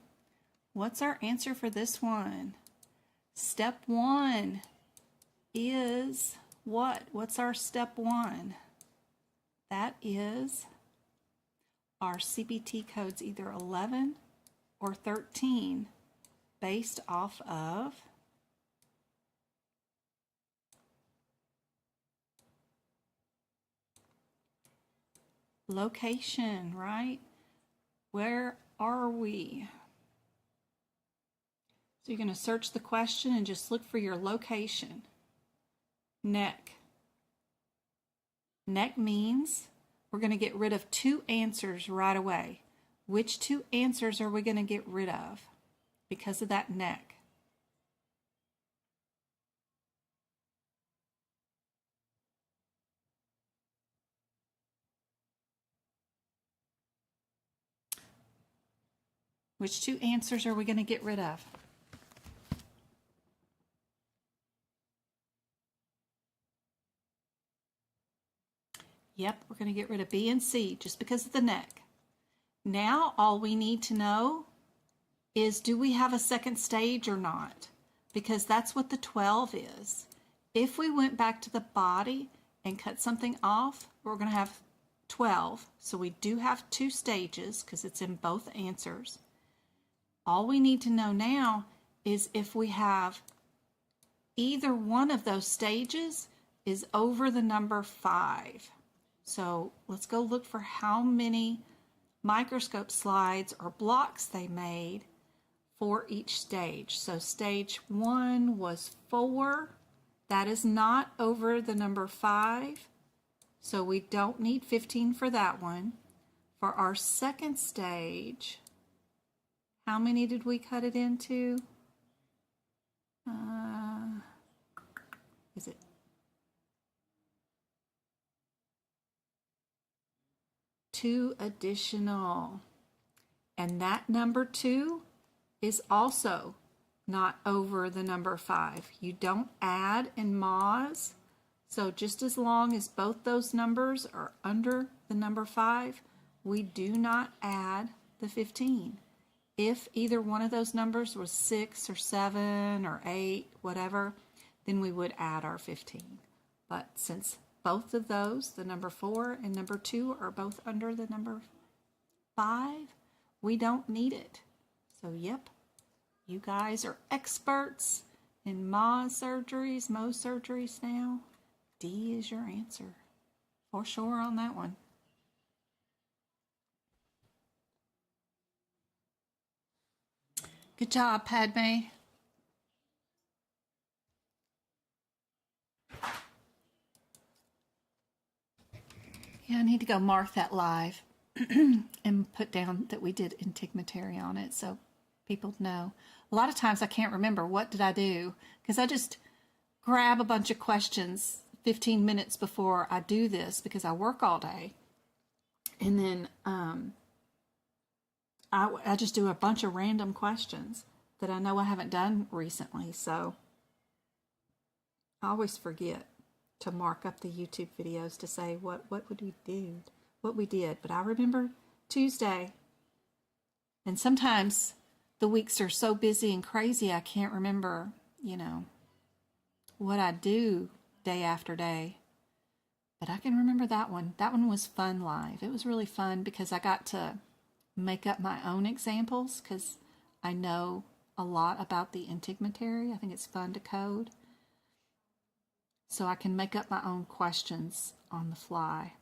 what's our answer for this one? Step 1 is what? What's our step 1? That is our CPT codes, either 11 or 13, based off of location, right? Where are we? So you're going to search the question and just look for your location. Neck. Neck means we're going to get rid of 2 answers right away. Which 2 answers are we going to get rid of because of that neck? Which 2 answers are we going to get rid of? Yep, we're going to get rid of B and C just because of the neck. Now all we need to know is, do we have a second stage or not? Because that's what the 12 is. If we went back to the body and cut something off, we're going to have 12. So we do have 2 stages because it's in both answers. All we need to know now is if we have either one of those stages is over the number 5. So let's go look for how many microscope slides or blocks they made for each stage. So stage 1 was 4. That is not over the number 5. So we don't need 15 for that one. For our second stage, how many did we cut it into? Is it 2 additional? And that number 2 is also not over the number 5. You don't add in MOS. So just as long as both those numbers are under the number 5, we do not add the 15. If either one of those numbers was 6 or 7 or 8, whatever, then we would add our 15. But since both of those, the number 4 and number 2, are both under the number 5, we don't need it. So yep, you guys are experts in MOS surgeries now. D is your answer, for sure on that one. Good job, Padme. Yeah, I need to go mark that live and put down that we did integumentary on it so people know. A lot of times I can't remember what did I do because I just grab a bunch of questions 15 minutes before I do this because I work all day. And then I just do a bunch of random questions that I know I haven't done recently. So I always forget to mark up the YouTube videos to say what would we do, what we did. But I remember Tuesday. And sometimes the weeks are so busy and crazy I can't remember, what I do day after day. But I can remember that one. That one was fun live. It was really fun because I got to make up my own examples because I know a lot about the integumentary. I think it's fun to code. So I can make up my own questions on the fly.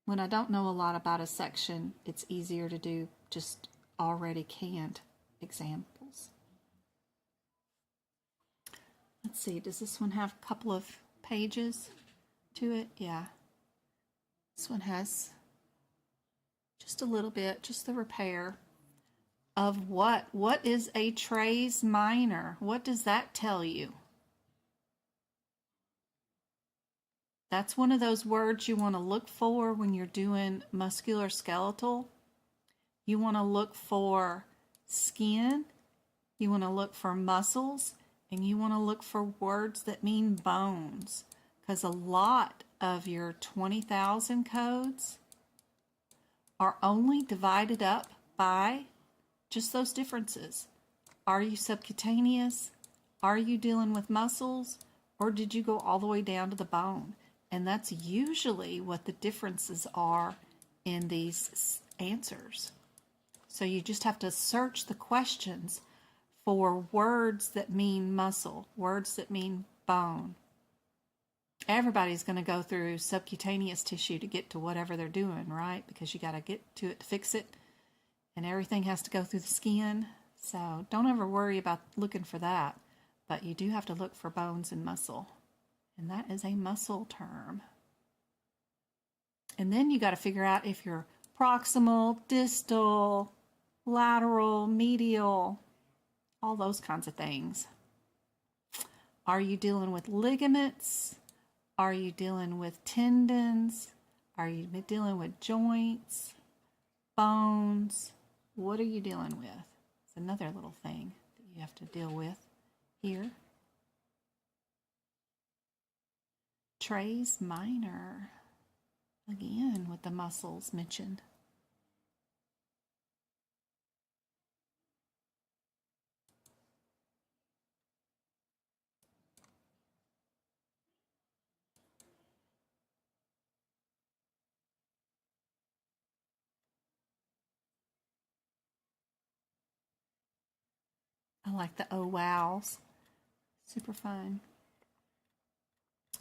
When I don't know a lot about a section, it's easier to do just already canned examples. Let's see, does this one have a couple of pages to it? Yeah. This one has just a little bit, just the repair of what? What is a trace minor? What does that tell you? That's one of those words you want to look for when you're doing musculoskeletal. You want to look for skin, you want to look for muscles, and you want to look for words that mean bones. Because a lot of your 20,000 codes are only divided up by just those differences. Are you subcutaneous? Are you dealing with muscles? Or did you go all the way down to the bone? And that's usually what the differences are in these answers. So you just have to search the questions for words that mean muscle, words that mean bone. Everybody's going to go through subcutaneous tissue to get to whatever they're doing, right? Because you got to get to it to fix it. And everything has to go through the skin. So don't ever worry about looking for that. But you do have to look for bones and muscle. And that is a muscle term. And then you got to figure out if you're proximal, distal, lateral, medial, all those kinds of things. Are you dealing with ligaments? Are you dealing with tendons? Are you dealing with joints, bones? What are you dealing with? It's another little thing that you have to deal with here. Trace minor, again with the muscles mentioned. I like the oh wows. Super fun.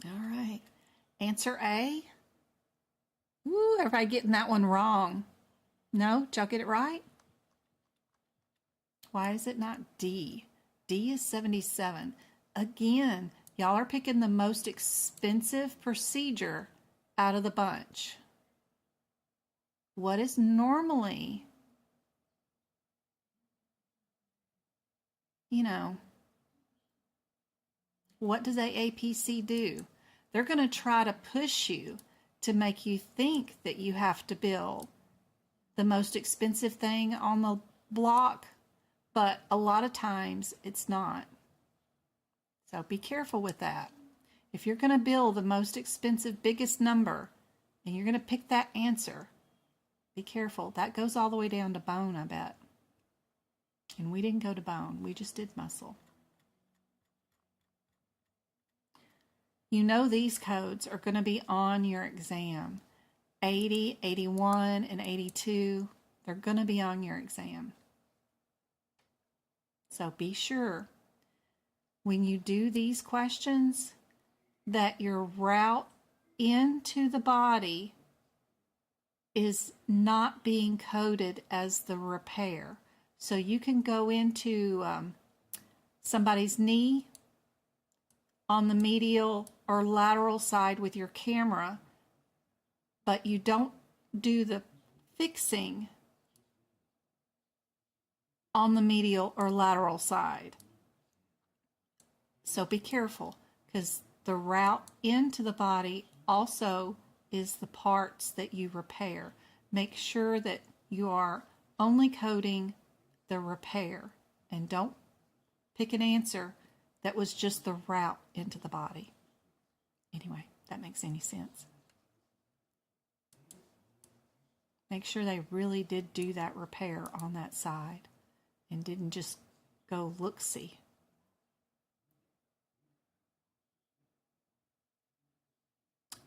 All right. Answer A. Ooh, everybody getting that one wrong. No? Did y'all get it right? Why is it not D? D is 77. Again, y'all are picking the most expensive procedure out of the bunch. What is normally, what does AAPC do? They're going to try to push you to make you think that you have to bill the most expensive thing on the block, but a lot of times it's not. So be careful with that. If you're going to bill the most expensive, biggest number, and you're going to pick that answer, be careful. That goes all the way down to bone, I bet. And we didn't go to bone. We just did muscle. You know these codes are going to be on your exam. 80, 81, and 82, they're going to be on your exam. So be sure when you do these questions that your route into the body is not being coded as the repair. So you can go into somebody's knee on the medial or lateral side with your camera, but you don't do the fixing on the medial or lateral side. So be careful, because the route into the body also is the parts that you repair. Make sure that you are only coding the repair, and don't pick an answer that was just the route into the body. Anyway, that makes any sense. Make sure they really did do that repair on that side and didn't just go look-see.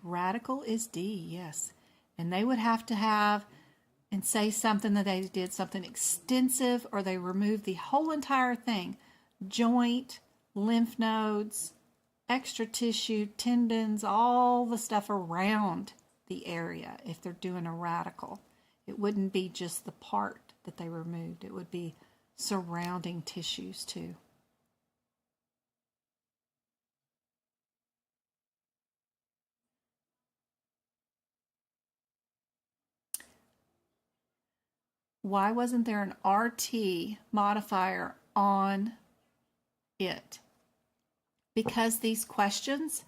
Radical is D, yes. And they would have to have and say something that they did something extensive, or they removed the whole entire thing. Joint, lymph nodes, extra tissue, tendons, all the stuff around the area if they're doing a radical. It wouldn't be just the part that they removed. It would be surrounding tissues too. Why wasn't there an RT modifier on it? Because these questions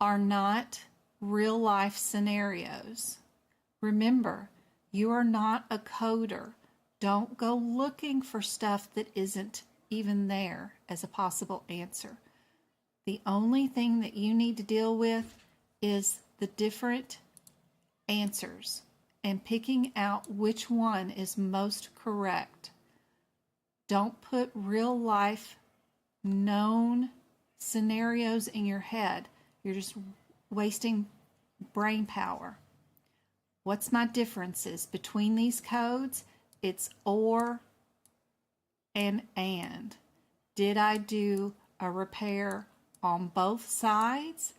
are not real life scenarios. Remember, you are not a coder. Don't go looking for stuff that isn't even there as a possible answer. The only thing that you need to deal with is the different answers and picking out which one is most correct. Don't put real life known scenarios in your head. You're just wasting brain power. What's my differences between these codes? It's or and. Did I do a repair on both sides,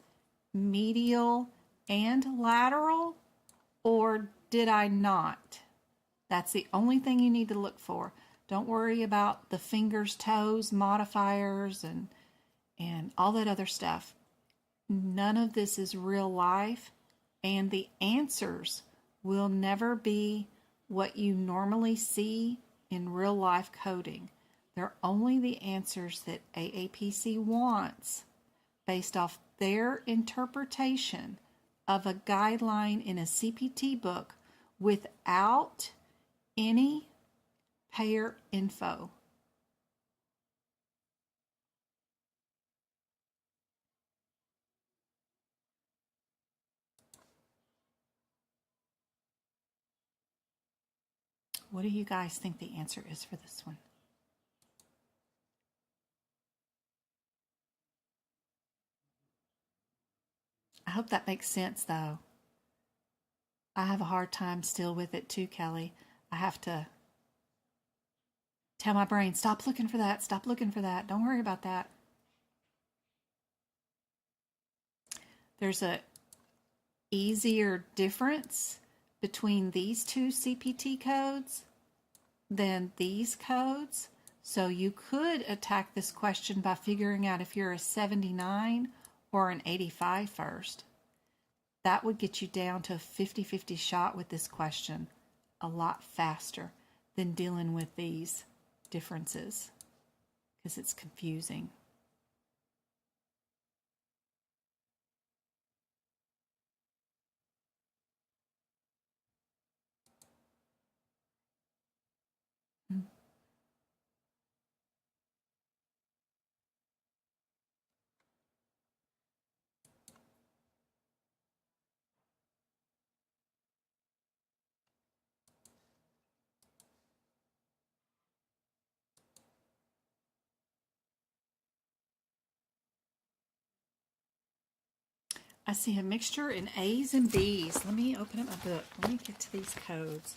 medial and lateral, or did I not? That's the only thing you need to look for. Don't worry about the fingers, toes, modifiers, and all that other stuff. None of this is real life, and the answers will never be what you normally see in real life coding. They're only the answers that AAPC wants based off their interpretation of a guideline in a CPT book without any payer info. What do you guys think the answer is for this one? I hope that makes sense, though. I have a hard time still with it too, Kelly. I have to Tell my brain, stop looking for that, stop looking for that. Don't worry about that. There's a easier difference between these two CPT codes than these codes. So you could attack this question by figuring out if you're a 79 or an 85 first. That would get you down to a 50-50 shot with this question a lot faster than dealing with these differences because it's confusing. I see a mixture in A's and B's. Let me open up my book. Let me get to these codes.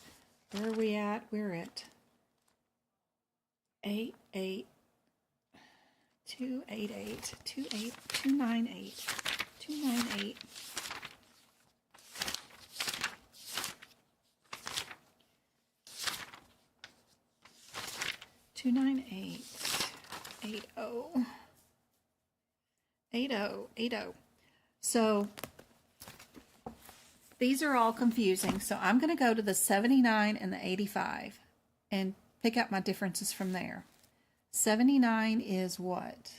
Where are we at? We're at 298, 298. 298, 80. So these are all confusing. So I'm going to go to the 79 and the 85 and pick out my differences from there. 79 is what?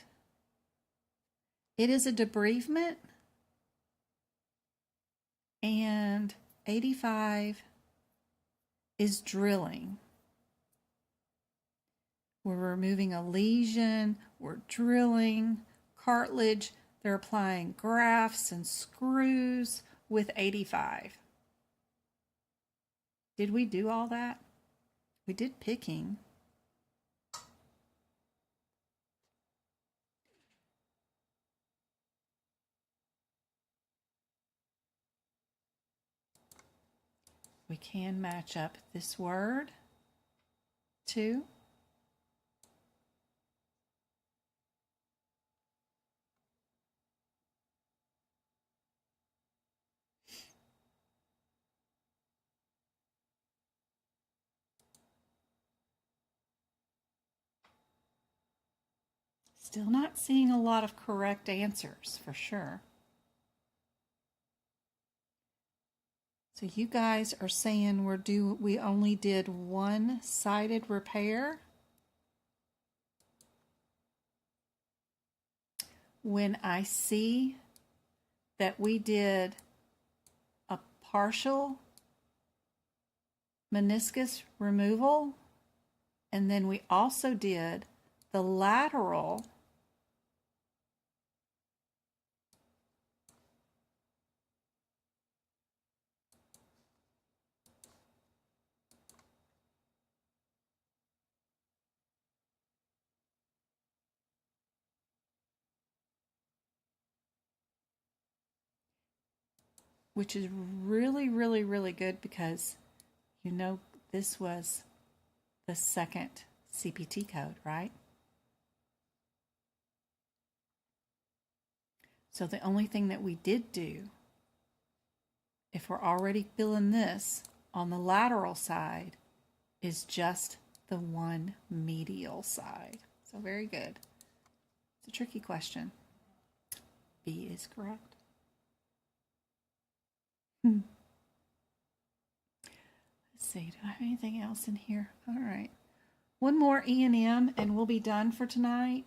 It is a debriefment. And 85 is drilling. We're removing a lesion, we're drilling cartilage, they're applying grafts and screws with 85. Did we do all that? We did picking. We can match up this word to still not seeing a lot of correct answers for sure. So you guys are saying we only did one-sided repair. When I see that we did a partial meniscus removal, and then we also did the lateral which is really, really, really good because you know this was the second CPT code, right? So the only thing that we did do, if we're already feeling this on the lateral side, is just the one medial side. So very good. It's a tricky question. B is correct. Let's see, do I have anything else in here? All right. One more E&M and we'll be done for tonight.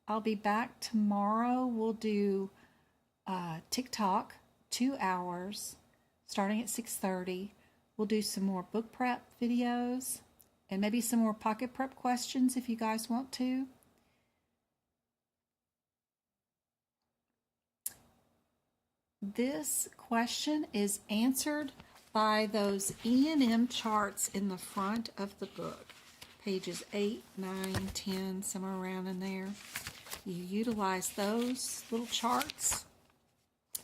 I'll be back tomorrow. We'll do TikTok, 2 hours, starting at 6:30. We'll do some more book prep videos and maybe some more pocket prep questions if you guys want to. This question is answered by those E&M charts in the front of the book. Pages 8, 9, 10, somewhere around in there. You utilize those little charts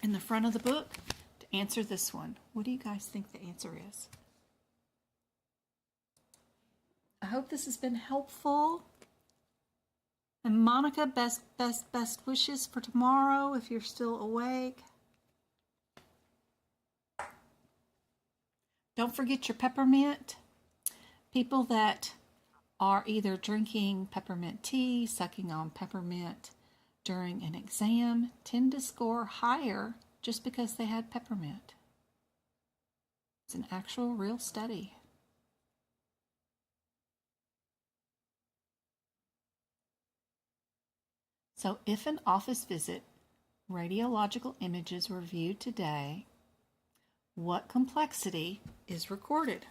in the front of the book to answer this one. What do you guys think the answer is? I hope this has been helpful. And Monica, best wishes for tomorrow if you're still awake. Don't forget your peppermint. People that are either drinking peppermint tea, sucking on peppermint during an exam tend to score higher just because they had peppermint. It's an actual real study. So if an office visit, radiological images were viewed today, what complexity is recorded?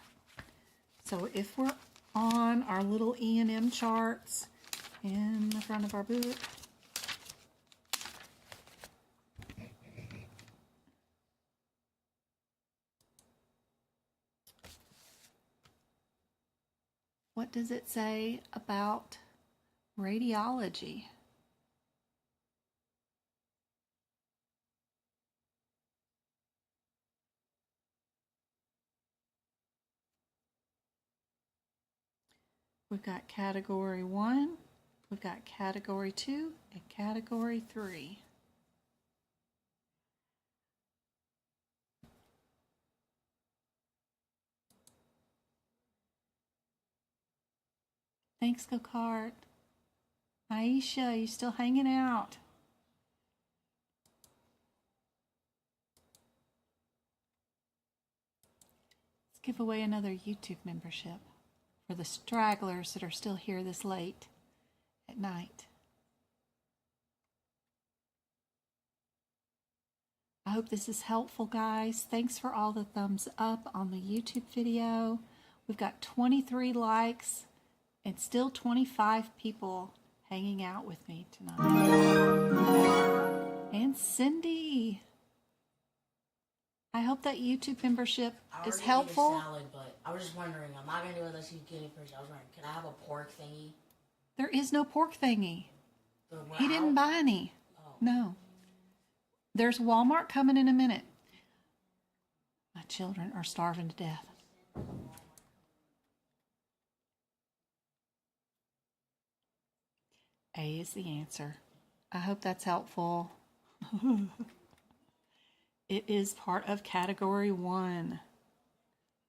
So if we're on our little E&M charts in the front of our book, what does it say about radiology? We've got category 1, we've got category 2, and category 3. Thanks, Go-Kart. Aisha, you still hanging out? Let's give away another YouTube membership for the stragglers that are still here this late at night. I hope this is helpful, guys. Thanks for all the thumbs up on the YouTube video. We've got 23 likes and still 25 people hanging out with me tonight. And Cindy. I hope that YouTube membership is helpful. I already ate a salad, but I was just wondering, I'm not going to do it unless you get it first. I was wondering, can I have a pork thingy? There is no pork thingy. He didn't buy any. Oh. No. There's Walmart coming in a minute. My children are starving to death. A is the answer. I hope that's helpful. It is part of category 1.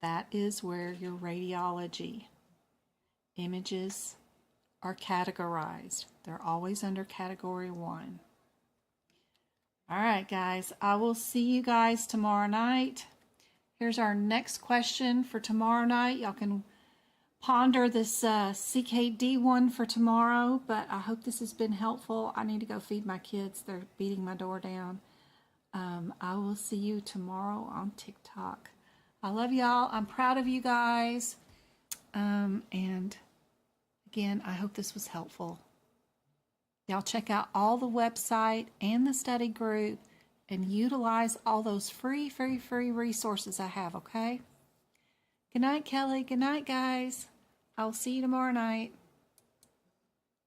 That is where your radiology images are categorized. They're always under category 1. All right, guys, I will see you guys tomorrow night. Here's our next question for tomorrow night. Y'all can ponder this CKD one for tomorrow, but I hope this has been helpful. I need to go feed my kids. They're beating my door down. I will see you tomorrow on TikTok. I love y'all. I'm proud of you guys. And again, I hope this was helpful. Y'all check out all the website and the study group and utilize all those free resources I have, okay? Good night, Kelly. Good night, guys. I'll see you tomorrow night.